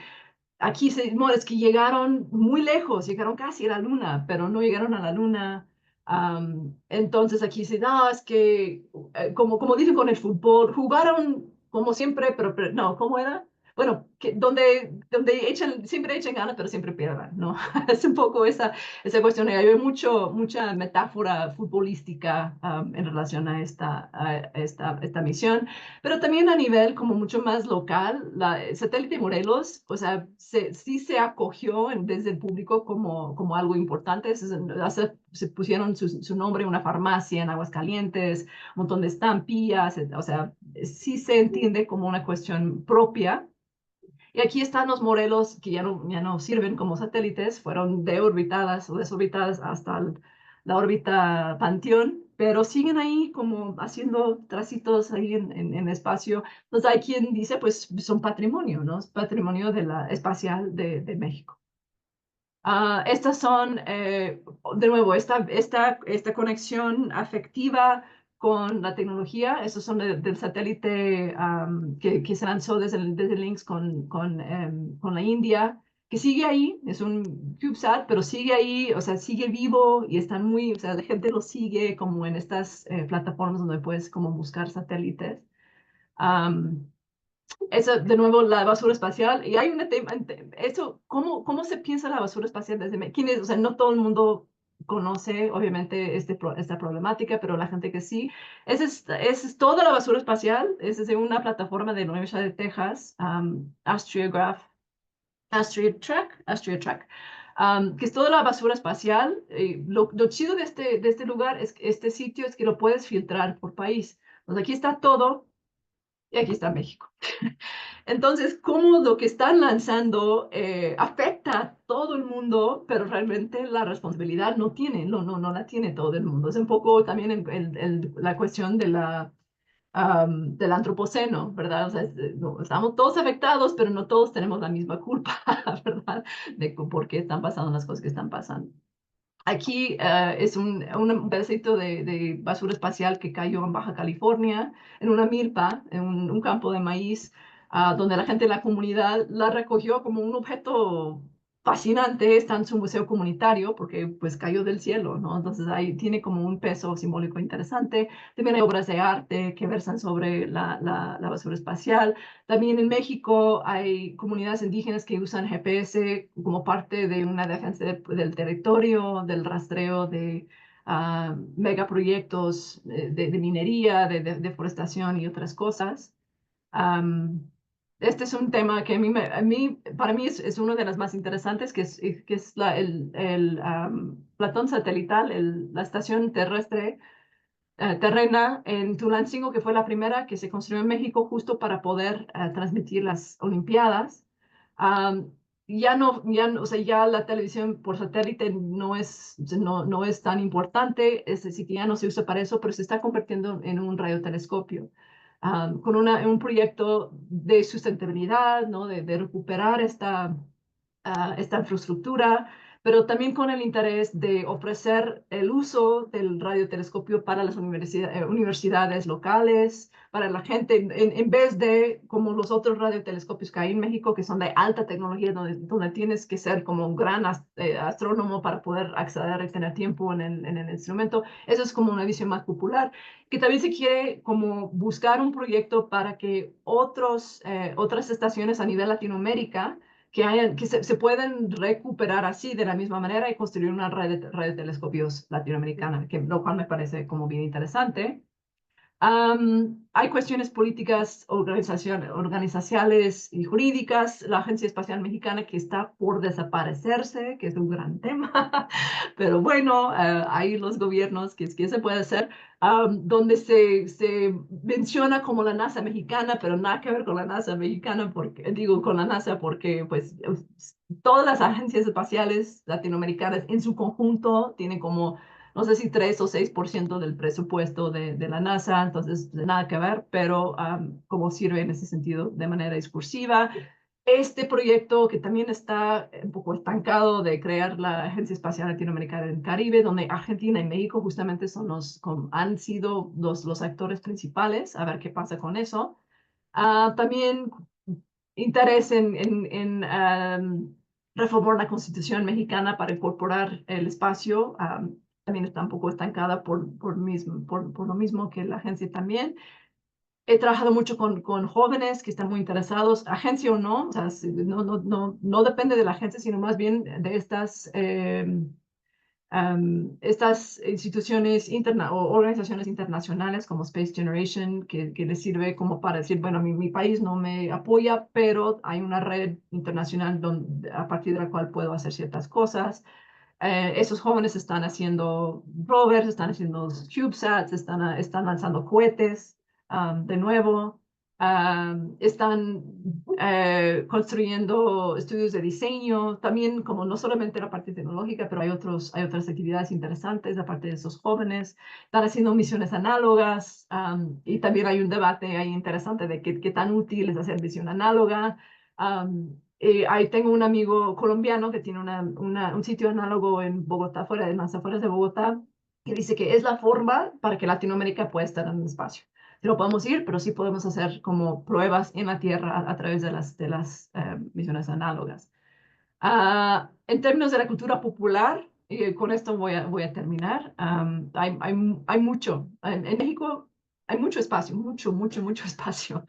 aquí no, es que llegaron muy lejos, llegaron casi a la luna, pero no llegaron a la luna. Entonces aquí se no, es que, como dicen con el fútbol, jugaron como siempre, pero no, ¿cómo era? Bueno, donde siempre echan ganas, pero siempre pierdan, ¿no? Es un poco esa cuestión. Hay mucha metáfora futbolística en relación a esta misión. Pero también a nivel como mucho más local, el satélite Morelos, o sea, sí se acogió desde el público como algo importante. Se pusieron su nombre en una farmacia en Aguascalientes, un montón de estampillas, o sea, sí se entiende como una cuestión propia. Y aquí están los Morelos que ya no sirven como satélites, fueron deorbitadas o desorbitadas hasta la órbita Panteón, pero siguen ahí como haciendo tracitos ahí en espacio. Entonces hay quien dice, pues son patrimonio, ¿no? Es patrimonio de la espacial de México. Estas son, de nuevo, esta conexión afectiva con la tecnología. Estos son del satélite que se lanzó desde Lynx con la India, que sigue ahí, es un CubeSat, pero sigue ahí, o sea, sigue vivo y están o sea, la gente lo sigue como en estas plataformas donde puedes como buscar satélites. Um, Eso, de nuevo, la basura espacial. Y hay un tema, eso, ¿cómo se piensa la basura espacial desde México? O sea, no todo el mundo conoce, obviamente, esta problemática, pero la gente que sí. Esa es toda la basura espacial. Es desde una plataforma de la Universidad de Texas, Astria Track, que es toda la basura espacial. Lo chido de este lugar, este sitio, es que lo puedes filtrar por país. Entonces, aquí está todo y aquí está México. Entonces, cómo lo que están lanzando afecta a todo el mundo, pero realmente la responsabilidad no la tiene todo el mundo. Es un poco también la cuestión del antropoceno, ¿verdad? O sea, no, estamos todos afectados, pero no todos tenemos la misma culpa, ¿verdad? De por qué están pasando las cosas que están pasando. Aquí es un pedacito de basura espacial que cayó en Baja California, en una milpa, en un campo de maíz, donde la gente de la comunidad la recogió como un objeto fascinante, está en su museo comunitario porque pues cayó del cielo, ¿no? Entonces ahí tiene como un peso simbólico interesante. También hay obras de arte que versan sobre la basura espacial. También en México hay comunidades indígenas que usan GPS como parte de una defensa del territorio, del rastreo de megaproyectos de minería, de deforestación y otras cosas. Am, este es un tema que para mí es uno de las más interesantes, que es el Platón satelital, la estación terrestre terrena en Tulancingo, que fue la primera que se construyó en México justo para poder transmitir las Olimpiadas. Am, o sea, ya la televisión por satélite no es tan importante, es decir, que ya no se usa para eso, pero se está convirtiendo en un radiotelescopio. Con un proyecto de sustentabilidad, ¿no? De recuperar esta infraestructura, pero también con el interés de ofrecer el uso del radiotelescopio para las universidades locales, para la gente, en vez de como los otros radiotelescopios que hay en México, que son de alta tecnología, donde tienes que ser como un gran astrónomo para poder acceder y tener tiempo en el instrumento. Eso es como una visión más popular, que también se quiere como buscar un proyecto para que otras estaciones a nivel Latinoamérica que se pueden recuperar así de la misma manera y construir una red de telescopios latinoamericana, lo cual me parece como bien interesante. Hay cuestiones políticas, organizacionales y jurídicas. La Agencia Espacial Mexicana que está por desaparecerse, que es un gran tema, pero bueno, hay los gobiernos que se puede hacer, donde se menciona como la NASA mexicana, pero nada que ver con la NASA mexicana, porque digo con la NASA porque pues todas las agencias espaciales latinoamericanas en su conjunto tienen como no sé si 3 o 6% del presupuesto de la NASA, entonces de nada que ver, pero cómo sirve en ese sentido de manera discursiva. Este proyecto que también está un poco estancado de crear la Agencia Espacial Latinoamericana en el Caribe, donde Argentina y México justamente han sido los actores principales, a ver qué pasa con eso. También interés en reformar la Constitución mexicana para incorporar el espacio. También está un poco estancada por lo mismo que la agencia también. He trabajado mucho con jóvenes que están muy interesados, agencia o no, o sea, no depende de la agencia, sino más bien de estas instituciones o organizaciones internacionales como Space Generation, que les sirve como para decir, bueno, mi país no me apoya, pero hay una red internacional a partir de la cual puedo hacer ciertas cosas. Esos jóvenes están haciendo rovers, están haciendo CubeSats, están lanzando cohetes de nuevo, están construyendo estudios de diseño, también como no solamente la parte tecnológica, pero hay otras actividades interesantes aparte de esos jóvenes. Están haciendo misiones análogas y también hay un debate ahí interesante de qué tan útil es hacer misión análoga. Ahí tengo un amigo colombiano que tiene un sitio análogo en Bogotá, fuera de las afueras de Bogotá, que dice que es la forma para que Latinoamérica pueda estar en el espacio. No podemos ir, pero sí podemos hacer como pruebas en la Tierra a través de las misiones análogas. En términos de la cultura popular, y con esto voy a terminar, hay mucho. En México hay mucho espacio, mucho espacio.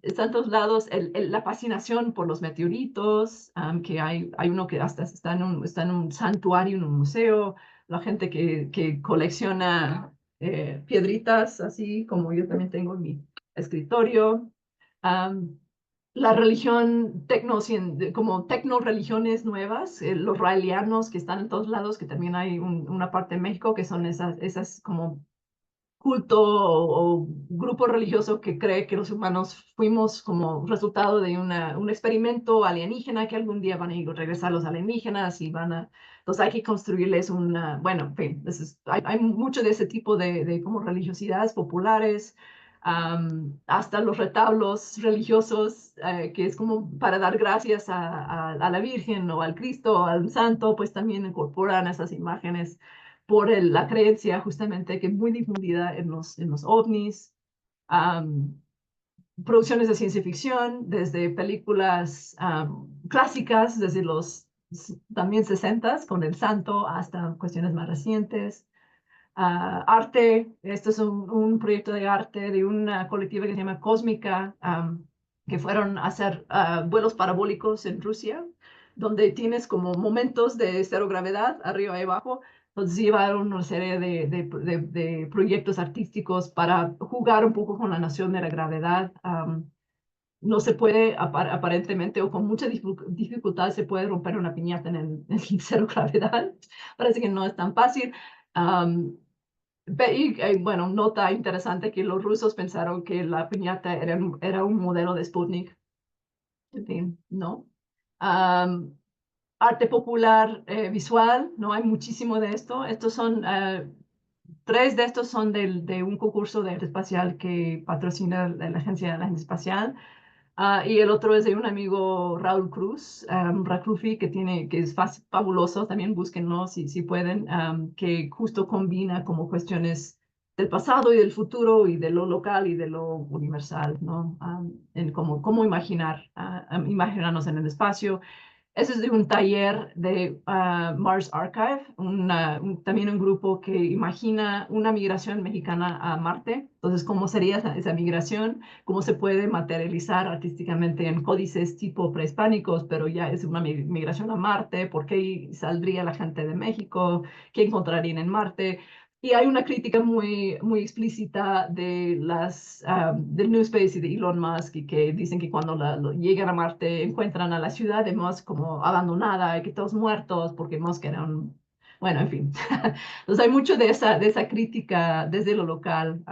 Está en todos lados la fascinación por los meteoritos, que hay uno que hasta está en un santuario, en un museo, la gente que colecciona piedritas, así como yo también tengo en mi escritorio. Um, la religión como tecno-religiones nuevas, los raelianos que están en todos lados, que también hay una parte en México que son esas como culto o grupo religioso que cree que los humanos fuimos como resultado de un experimento alienígena, que algún día van a regresar los alienígenas y entonces hay que construirles bueno, en fin, hay mucho de ese tipo de como religiosidades populares, hasta los retablos religiosos, que es como para dar gracias a la Virgen o al Cristo o al Santo, pues también incorporan esas imágenes por la creencia justamente que es muy difundida en los ovnis, um, producciones de ciencia ficción, desde películas clásicas, desde los también 60 con el santo hasta cuestiones más recientes. Arte, esto es un proyecto de arte de una colectiva que se llama Cósmica, que fueron a hacer vuelos parabólicos en Rusia, donde tienes como momentos de cero gravedad, arriba y abajo. Entonces llevaron una serie de proyectos artísticos para jugar un poco con la noción de la gravedad. No se puede, aparentemente, o con mucha dificultad, se puede romper una piñata en cero gravedad. Parece que no es tan fácil. Um, bueno, nota interesante que los rusos pensaron que la piñata era un modelo de Sputnik. En fin, ¿no? Um, arte popular visual, ¿no? Hay muchísimo de esto. Estos son, tres de estos son de un concurso de arte espacial que patrocina la Agencia Espacial. Y el otro es de un amigo, Raúl Cruz, Racrufi, que es fabuloso, también búsquenlo si pueden, que justo combina como cuestiones del pasado y del futuro y de lo local y de lo universal, ¿no? En cómo imaginarnos en el espacio. Ese es de un taller de Mars Archive, también un grupo que imagina una migración mexicana a Marte. Entonces, ¿cómo sería esa migración? ¿Cómo se puede materializar artísticamente en códices tipo prehispánicos, pero ya es una migración a Marte? ¿Por qué saldría la gente de México? ¿Qué encontrarían en Marte? Y hay una crítica muy explícita del New Space y de Elon Musk, y que dicen que cuando llegan a Marte encuentran a la ciudad de Musk como abandonada y que todos muertos porque Musk era un... Bueno, en fin. Entonces hay mucho de esa crítica desde lo local.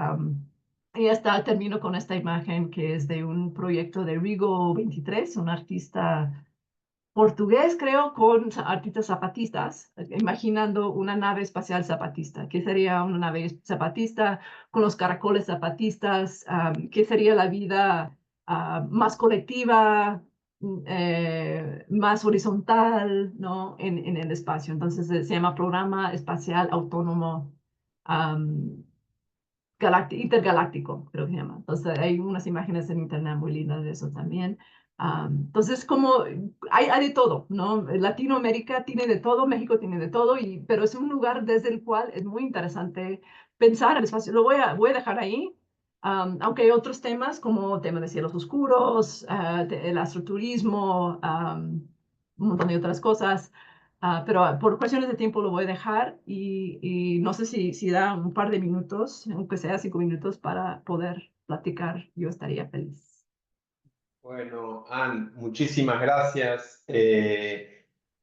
Y hasta termino con esta imagen que es de un proyecto de Rigo 23, un artista portugués, creo, con artistas zapatistas, imaginando una nave espacial zapatista. ¿Qué sería una nave zapatista con los caracoles zapatistas? ¿Qué sería la vida más colectiva, más horizontal, ¿no? En el espacio? Entonces se llama Programa Espacial Autónomo um, Intergaláctico, creo que se llama. Entonces hay unas imágenes en internet muy lindas de eso también. Entonces, como hay de todo, ¿no? Latinoamérica tiene de todo, México tiene de todo, pero es un lugar desde el cual es muy interesante pensar el espacio. Voy a dejar ahí, aunque hay otros temas como tema de cielos oscuros, el astroturismo, un montón de otras cosas. Pero por cuestiones de tiempo lo voy a dejar y no sé si da un par de minutos, aunque sea 5 minutos, para poder platicar. Yo estaría feliz. Bueno, Ann, muchísimas gracias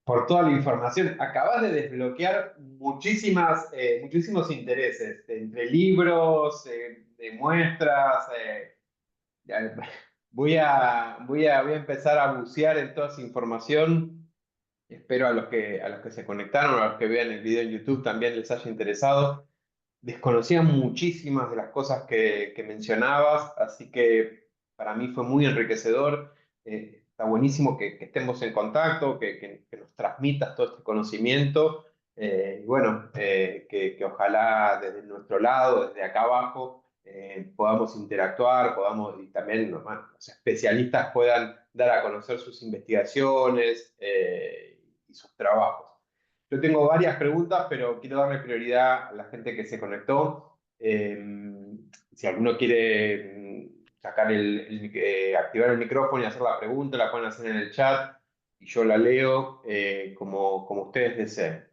por toda la información. Acabas de desbloquear muchísimos intereses, entre libros, de muestras. Ya, voy a empezar a bucear en toda esa información. Espero a los que se conectaron, a los que vean el video en YouTube también les haya interesado. Desconocía muchísimas de las cosas que mencionabas, así que para mí fue muy enriquecedor. Está buenísimo que estemos en contacto, que nos transmitas todo este conocimiento. Y bueno, que ojalá desde nuestro lado, desde acá abajo, podamos interactuar, y también los especialistas puedan dar a conocer sus investigaciones y sus trabajos. Yo tengo varias preguntas, pero quiero darle prioridad a la gente que se conectó. Si alguno quiere activar el micrófono y hacer la pregunta, la pueden hacer en el chat y yo la leo como ustedes deseen.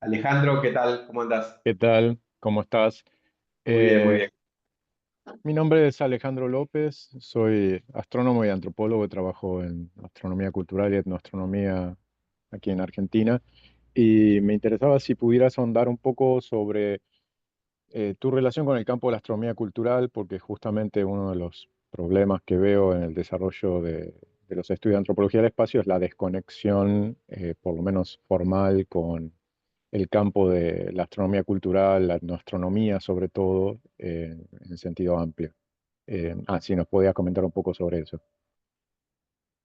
Alejandro, ¿qué tal? ¿Cómo andas? ¿Qué tal? ¿Cómo estás? Muy bien, muy Eh, bien. Mi nombre es Alejandro López, soy astrónomo y antropólogo, trabajo en astronomía cultural y etnoastronomía aquí en Argentina, y me interesaba si pudieras ahondar un poco sobre tu relación con el campo de la astronomía cultural, porque justamente uno de los problemas que veo en el desarrollo de los estudios de antropología del espacio es la desconexión, por lo menos formal, con el campo de la astronomía cultural, la etnoastronomía sobre todo, en sentido amplio. Si nos podías comentar un poco sobre eso.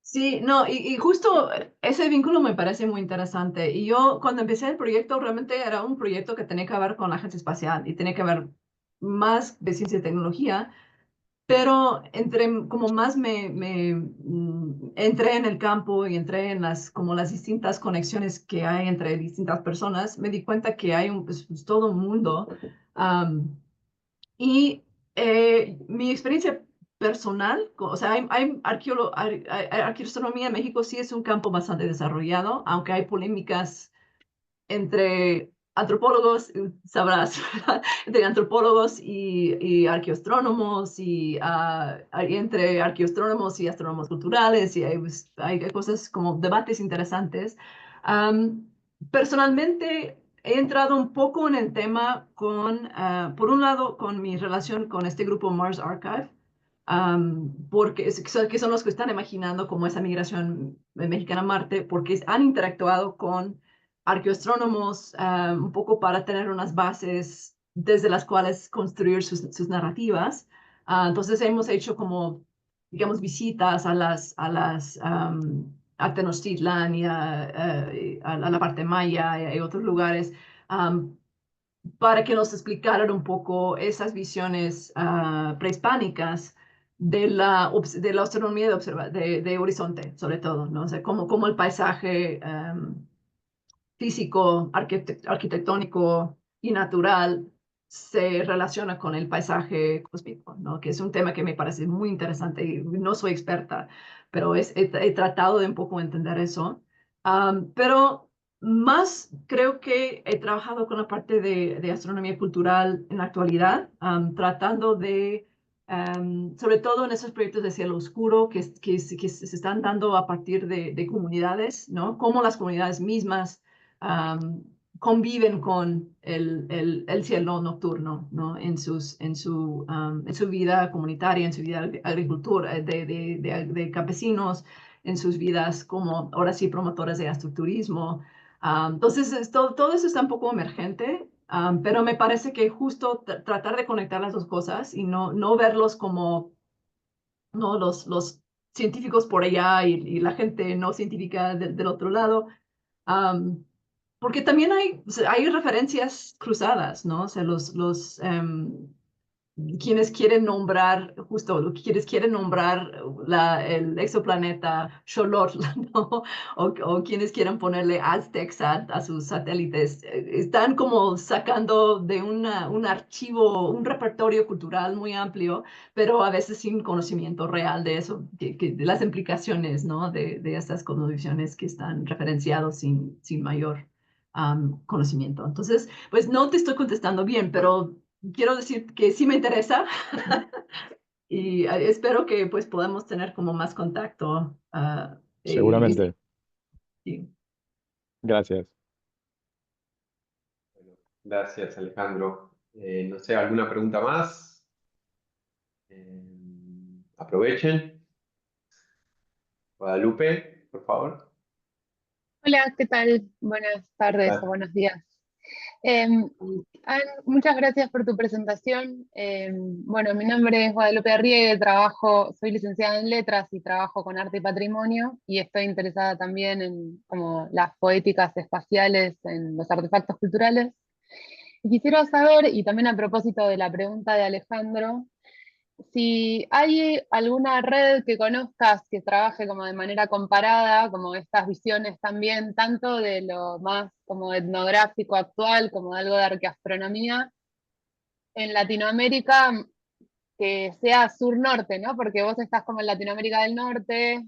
Sí, no, y justo ese vínculo me parece muy interesante. Y yo cuando empecé el proyecto realmente era un proyecto que tenía que ver con la agencia espacial y tenía que ver más de ciencia y tecnología. pero como más entré en el campo y entré en como las distintas conexiones que hay entre distintas personas, me di cuenta que hay pues, todo un mundo. am, y mi experiencia personal, o sea, arqueoastronomía en México sí es un campo bastante desarrollado, aunque hay polémicas entre antropólogos, sabrás, entre antropólogos y arqueoastrónomos y entre arqueoastrónomos y astrónomos culturales y hay cosas como debates interesantes. Am, Personalmente he entrado un poco en el tema por un lado, con mi relación con este grupo Mars Archive, porque que son los que están imaginando como esa migración mexicana a Marte, porque han interactuado con arqueoastrónomos, un poco para tener unas bases desde las cuales construir sus narrativas. Entonces hemos hecho como, digamos, visitas a Tenochtitlan y a la parte maya y otros lugares, um, para que nos explicaran un poco esas visiones prehispánicas de la astronomía de horizonte, sobre todo, ¿no? O sea, cómo el paisaje físico, arquitectónico y natural se relaciona con el paisaje cósmico, ¿no? Que es un tema que me parece muy interesante y no soy experta, pero he tratado de un poco entender eso. Pero más creo que he trabajado con la parte de astronomía cultural en la actualidad, tratando de sobre todo en esos proyectos de cielo oscuro que se están dando a partir de comunidades, ¿no? Cómo las comunidades mismas um, conviven con el cielo nocturno, ¿no? En su vida comunitaria, en su vida de agricultura, de campesinos, en sus vidas como, ahora sí, promotores de astroturismo. Entonces, todo eso está un poco emergente, pero me parece que justo tratar de conectar las dos cosas y no verlos como no los científicos por allá y la gente no científica del otro lado. Um, Porque también hay, o sea, hay referencias cruzadas, ¿no? O sea, quienes quieren nombrar, justo, quienes quieren nombrar el exoplaneta Xolotl, ¿no? O quienes quieren ponerle Aztecs a sus satélites, están como sacando de un archivo, un repertorio cultural muy amplio, pero a veces sin conocimiento real de eso, de las implicaciones, ¿no? De estas cosmovisiones que están referenciados sin mayor conocimiento. Entonces, pues no te estoy contestando bien, pero quiero decir que sí me interesa y espero que pues podamos tener como más contacto. Seguramente. Sí. Gracias. Bueno, gracias, Alejandro. No sé, ¿alguna pregunta más? Aprovechen. Guadalupe, por favor. Hola, ¿qué tal? Buenas tardes o Ah, buenos días. Em, Ann, muchas gracias por tu presentación. Bueno, mi nombre es Guadalupe Arriegue, soy licenciada en Letras y trabajo con arte y patrimonio y estoy interesada también en como las poéticas espaciales, en los artefactos culturales. Y quisiera saber, y también a propósito de la pregunta de Alejandro, si hay alguna red que conozcas que trabaje como de manera comparada, como estas visiones también, tanto de lo más como etnográfico actual, como de algo de arqueastronomía, en Latinoamérica, que sea sur-norte, ¿no? Porque vos estás como en Latinoamérica del Norte,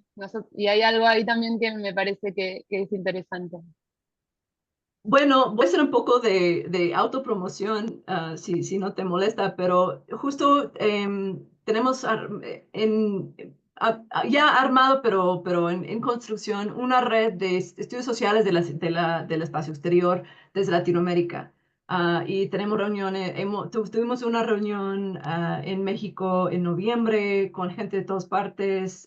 y hay algo ahí también que me parece que es interesante. Bueno, voy a hacer un poco de autopromoción, si no te molesta, pero justo tenemos ya armado, pero en construcción, una red de estudios sociales del espacio exterior desde Latinoamérica. Y tenemos reuniones, tuvimos una reunión en México en noviembre con gente de todas partes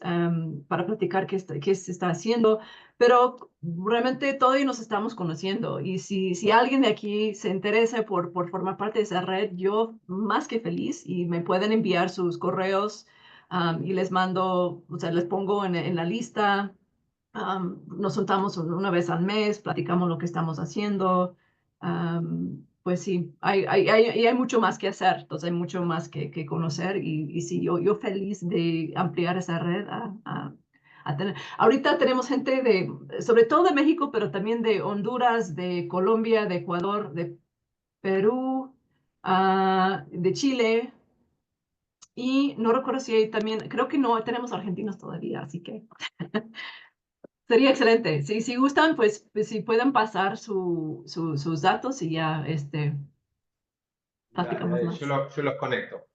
para platicar qué se está haciendo, pero realmente todavía nos estamos conociendo y si alguien de aquí se interesa por formar parte de esa red, yo más que feliz y me pueden enviar sus correos y les mando, o sea, les pongo en la lista. Nos juntamos una vez al mes, platicamos lo que estamos haciendo. pues sí, hay mucho más que hacer, entonces hay mucho más que conocer y sí, yo feliz de ampliar esa red a tener. Ahorita tenemos gente sobre todo de México, pero también de Honduras, de Colombia, de Ecuador, de Perú, de Chile y no recuerdo si hay también, creo que no tenemos argentinos todavía, así que sería excelente. Si gustan, pues si pueden pasar sus datos y ya Dale, platicamos dale, más. yo los conecto.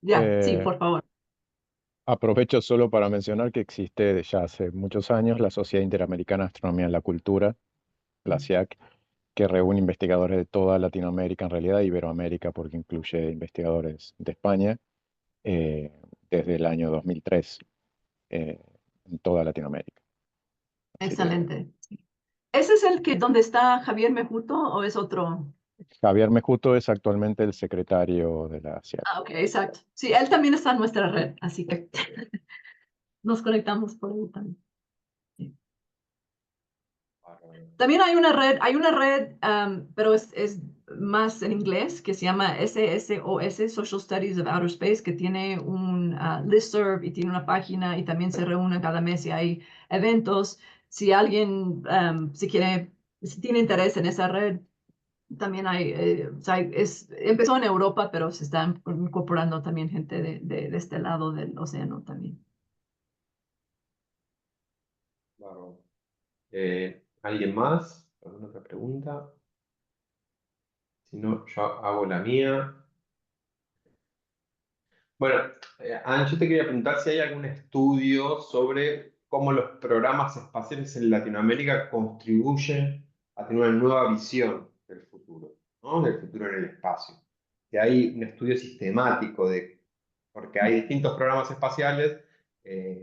Ya, sí, Eh, por favor. Aprovecho solo para mencionar que existe ya hace muchos años la Sociedad Interamericana de Astronomía en la Cultura, la SIAC, que reúne investigadores de toda Latinoamérica, en realidad Iberoamérica, porque incluye investigadores de España, eh, desde el año 2003, eh, en toda Latinoamérica. Así que Excelente. Sí. ¿Ese es el que donde está Javier Mejuto o es otro? Javier Mejuto es actualmente el secretario de la SIAC. Ok, exacto. Sí, él también está en nuestra red, así que nos conectamos por ahí también. Sí. Bárbaro. También hay una red, pero es más en inglés, que se llama SSOS, Social Studies of Outer Space, que tiene un listserv y tiene una página y también se reúnen cada mes y hay eventos. Si alguien, si tiene interés en esa red, también o sea, empezó en Europa, pero se está incorporando también gente de este lado del océano también. Bárbaro. ¿Alguien más? ¿Alguna otra pregunta? Si no, yo hago la mía. Bueno, Anne, yo te quería preguntar si hay algún estudio sobre cómo los programas espaciales en Latinoamérica contribuyen a tener una nueva visión del futuro, ¿no? Del futuro en el espacio. Que hay un estudio sistemático porque hay distintos programas espaciales,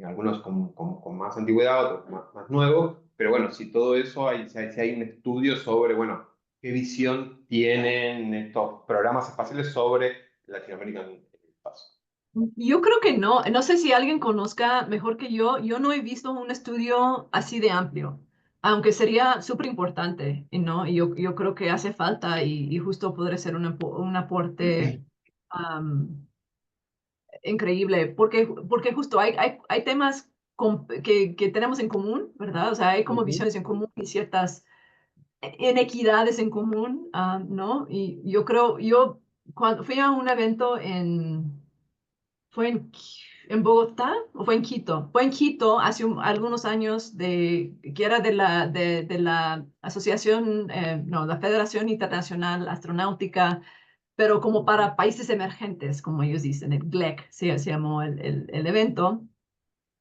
algunos con más antigüedad, otros más nuevos, pero bueno, si todo eso, si hay un estudio sobre, bueno, qué visión tienen estos programas espaciales sobre Latinoamérica en el espacio. Yo creo que no. No sé si alguien conozca mejor que yo. Yo no he visto un estudio así de amplio, aunque sería súper importante, ¿no? Y yo creo que hace falta y justo podría ser un aporte increíble, porque justo hay temas que tenemos en común, ¿verdad? O sea, hay como Ujú. visiones en común y ciertas inequidades en común, ¿no? Y yo creo, cuando fui a un evento fue en Bogotá o fue en Quito. Fue en Quito hace algunos años que era de la Asociación, no, la Federación Internacional Astronáutica, pero como para países emergentes, como ellos dicen, el GLEC se llamó el evento.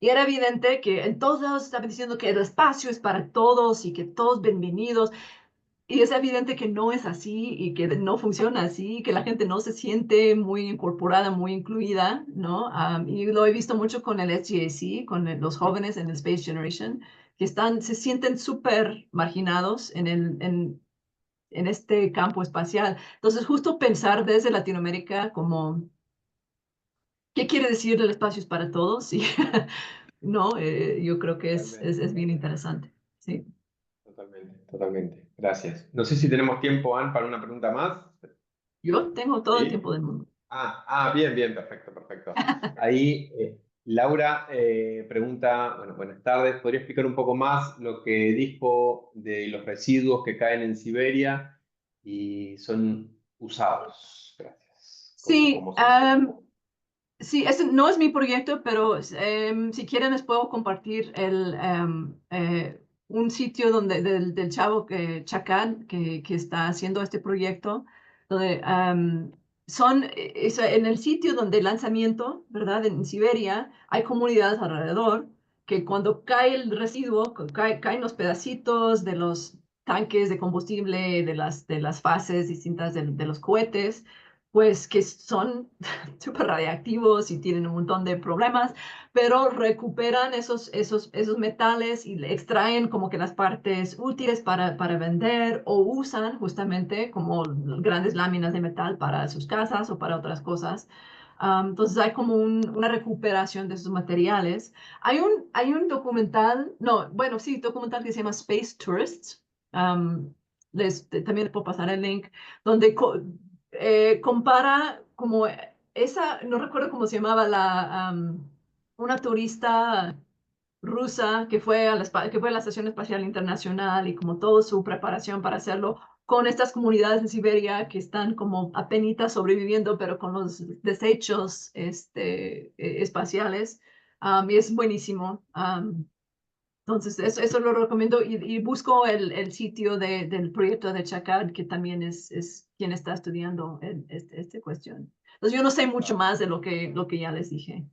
Y era evidente que en todos lados estaban diciendo que el espacio es para todos y que todos bienvenidos. Y es evidente que no es así y que no funciona así, que la gente no se siente muy incorporada, muy incluida, ¿no? Y lo he visto mucho con el SGAC, con los jóvenes en el Space Generation, que se sienten súper marginados en este campo espacial. Entonces, justo pensar desde Latinoamérica como, ¿qué quiere decir el espacio es para todos? Y, no, yo creo que Totalmente, es bien interesante. Sí. totalmente, totalmente. Gracias. No sé si tenemos tiempo, Anne, para una pregunta más. Yo tengo todo el ¿Sí? tiempo del mundo. Bien, bien, perfecto, perfecto. Ahí Laura pregunta, bueno, buenas tardes, ¿podría explicar un poco más lo que dijo de los residuos que caen en Siberia y son usados? Gracias. Sí, ¿Cómo se dice? sí, ese no es mi proyecto, pero si quieren les puedo compartir un sitio del chavo Chacán que está haciendo este proyecto, donde en el sitio donde el lanzamiento, ¿verdad? En Siberia hay comunidades alrededor que cuando cae el residuo, caen los pedacitos de los tanques de combustible, de las fases distintas de los cohetes, pues que son súper radiactivos y tienen un montón de problemas, pero recuperan esos metales y le extraen como que las partes útiles para vender o usan justamente como grandes láminas de metal para sus casas o para otras cosas. Entonces hay como una recuperación de esos materiales. Hay un documental, no, bueno, sí, documental que se llama Space Tourists, um, también les puedo pasar el link, donde compara como esa, no recuerdo cómo se llamaba, una turista rusa que fue que fue a la Estación Espacial Internacional y como toda su preparación para hacerlo con estas comunidades en Siberia que están como apenitas sobreviviendo, pero con los desechos espaciales. Y es buenísimo. Entonces, eso lo recomiendo y busco el sitio del proyecto de Chakad, que también es quien está estudiando esta cuestión. Entonces, yo no sé mucho más de lo que ya les dije.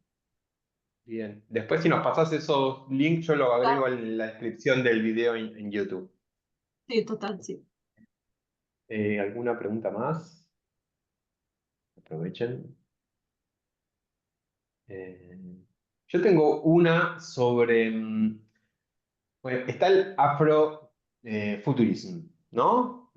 Bien. Después, si nos pasas esos links, yo lo Ah, agrego en la descripción del video en YouTube. sí, total, sí. ¿Alguna pregunta más? Aprovechen. Eh, yo tengo una sobre... bueno, está el afrofuturismo, ¿no?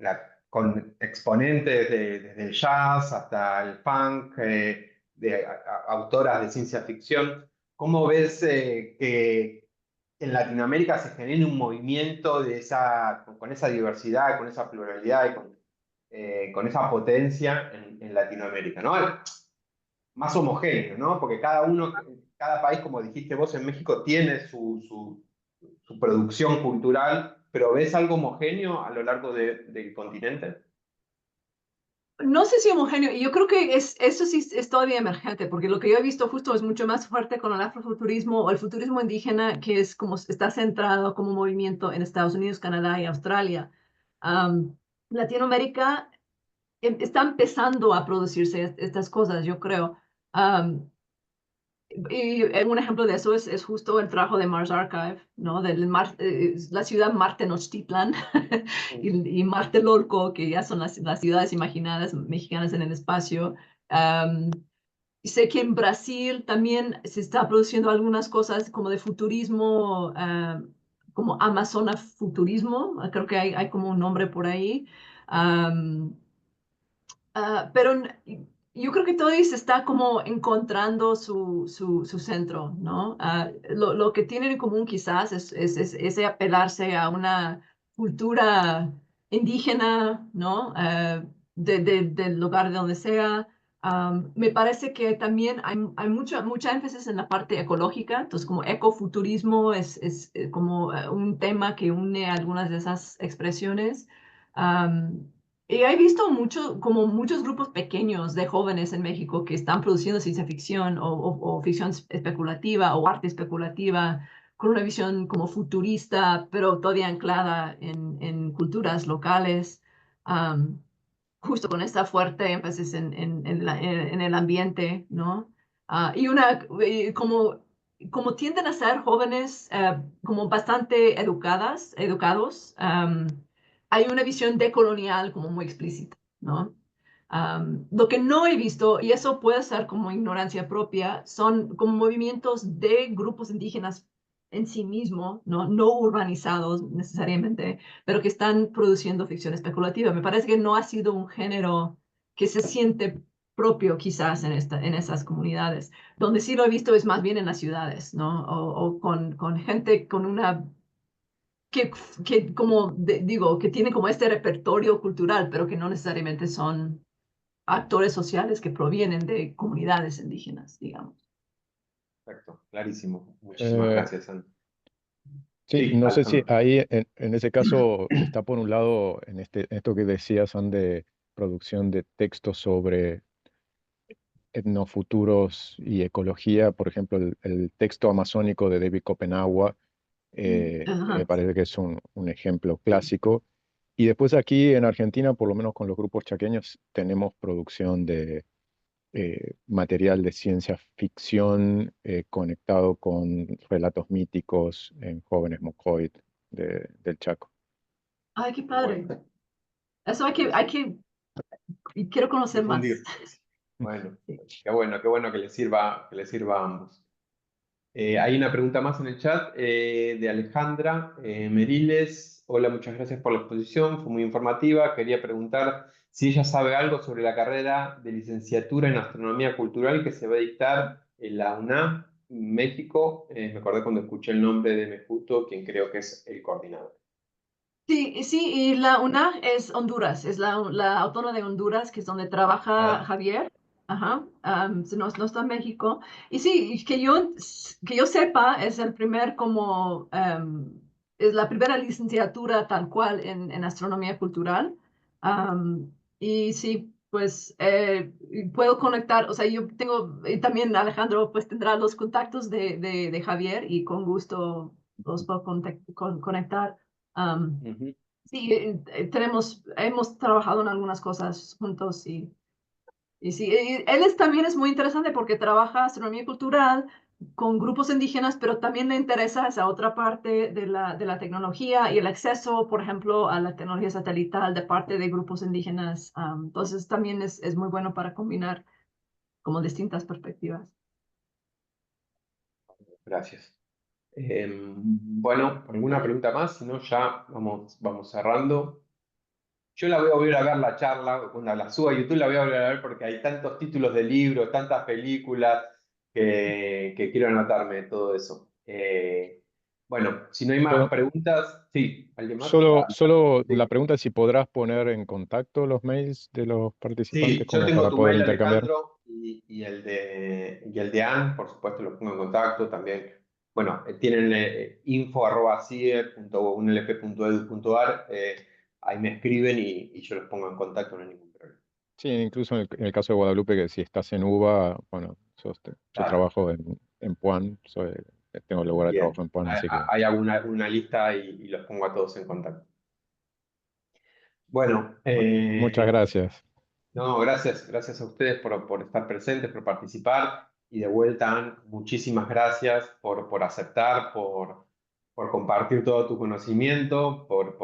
Con exponentes desde el jazz hasta el funk, de autoras de ciencia ficción. ¿Cómo ves que en Latinoamérica se genere un movimiento con esa diversidad, con esa pluralidad y con esa potencia en Latinoamérica, ¿no? Más homogéneo, ¿no? Porque cada país, como dijiste vos, en México tiene su producción cultural, pero ¿ves algo homogéneo a lo largo del continente? No sé si homogéneo, y yo creo que eso sí es todavía emergente, porque lo que yo he visto justo es mucho más fuerte con el afrofuturismo o el futurismo indígena, que es como está centrado como movimiento en Estados Unidos, Canadá y Australia. Latinoamérica está empezando a producirse estas cosas, yo creo. Y un ejemplo de eso es justo el trabajo de Mars Archive, ¿no? La ciudad Marte Tenochtitlan y Marte Lolco, que ya son las ciudades imaginadas mexicanas en el espacio. Um, y sé que en Brasil también se está produciendo algunas cosas como de futurismo, como Amazona Futurismo, creo que hay como un nombre por ahí. Um, pero yo creo que todo se está como encontrando su centro, ¿no? Lo que tienen en común quizás es ese apelarse a una cultura indígena, ¿no? Del lugar de donde sea. Me parece que también hay mucha énfasis en la parte ecológica, entonces como ecofuturismo es como un tema que une algunas de esas expresiones. Y he visto como muchos grupos pequeños de jóvenes en México que están produciendo ciencia ficción o ficción especulativa o arte especulativa con una visión como futurista, pero todavía anclada en culturas locales, um, justo con esta fuerte énfasis en el ambiente, ¿no? Como tienden a ser jóvenes como bastante educados, hay una visión decolonial como muy explícita, ¿no? Lo que no he visto, y eso puede ser como ignorancia propia, son como movimientos de grupos indígenas en sí mismo, no urbanizados necesariamente, pero que están produciendo ficción especulativa. Me parece que no ha sido un género que se siente propio quizás en esas comunidades. Donde sí lo he visto es más bien en las ciudades, ¿no? O con gente con una que como digo, que tiene como este repertorio cultural, pero que no necesariamente son actores sociales que provienen de comunidades indígenas, digamos. Perfecto, clarísimo. Muchísimas Eh, gracias, Ana. sí, Sí, no sé si Alejandro. ahí en ese caso está por un lado en esto que decías, de producción de textos sobre etnofuturos y ecología, por ejemplo, el texto amazónico de David Copenagua, me Ajá. parece que es un ejemplo clásico. Y después aquí en Argentina, por lo menos con los grupos chaqueños, tenemos producción de material de ciencia ficción conectado con relatos míticos en Jóvenes Mocoit del Chaco. Ay, qué Qué padre. bueno, Eso buenísimo. y quiero conocer más. Difundir. Bueno, Sí. qué bueno que le sirva a ambos. Hay una pregunta más en el chat de Alejandra Meriles. Hola, muchas gracias por la exposición, fue muy informativa. Quería preguntar si ella sabe algo sobre la carrera de licenciatura en Astronomía Cultural que se va a dictar en la UNAM, México. Me acordé cuando escuché el nombre de Mejuto, quien creo que es el coordinador. Sí, sí, y la UNAG es Honduras, es la Autónoma de Honduras, que es donde trabaja Ah, Javier. Ajá, no está en México. Y sí, y que yo sepa, es el primer como, es la primera licenciatura tal cual en astronomía cultural. Y sí, pues y puedo conectar, o sea, yo tengo, y también Alejandro pues tendrá los contactos de Javier y con gusto los puedo conectar. Am, ujú. sí, hemos trabajado en algunas cosas juntos y sí, él también es muy interesante porque trabaja astronomía cultural con grupos indígenas, pero también le interesa esa otra parte de la tecnología y el acceso, por ejemplo, a la tecnología satelital de parte de grupos indígenas. Entonces también es muy bueno para combinar como distintas perspectivas. Gracias. Bueno, ¿alguna pregunta más? Si no, ya vamos cerrando. Yo la voy a volver a ver la charla, cuando la suba a YouTube la voy a volver a ver porque hay tantos títulos de libros, tantas películas que quiero anotarme de todo eso. Bueno, si no hay más Bueno, preguntas, sí, ¿alguien más? solo la Sí. pregunta es si podrás poner en contacto los mails de los participantes Sí, yo como tengo para tu poder mail, intercambiar. Alejandro, y el de Anne, por supuesto, los pongo en contacto también. Bueno, tienen info@cier.unlp.edu.ar, ahí me escriben y yo los pongo en contacto, no hay ningún problema. Sí, incluso en el caso de Guadalupe, que si estás en UBA, bueno, yo Claro, trabajo en Puan, tengo lugar de bien. trabajo en Puan, Hay, así que hay una lista y los pongo a todos en contacto. Bueno, muchas gracias. no, gracias a ustedes por estar presentes, por participar y de vuelta, Ann, muchísimas gracias por aceptar, por compartir todo tu conocimiento, por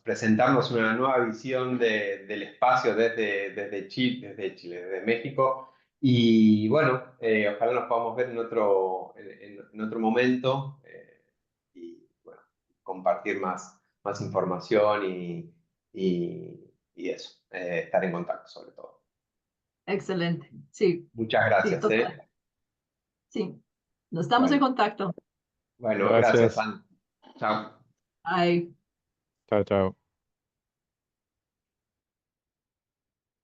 presentarnos una nueva visión del espacio desde México. Y bueno, ojalá nos podamos ver en otro momento y bueno, compartir más información y eso, estar en contacto sobre todo. Excelente. Sí, Muchas sí, gracias, total. ¿eh? Sí, nos estamos en Bueno, contacto. bueno, gracias, Gracias. Ana. Chao. Bye. Chao, chao.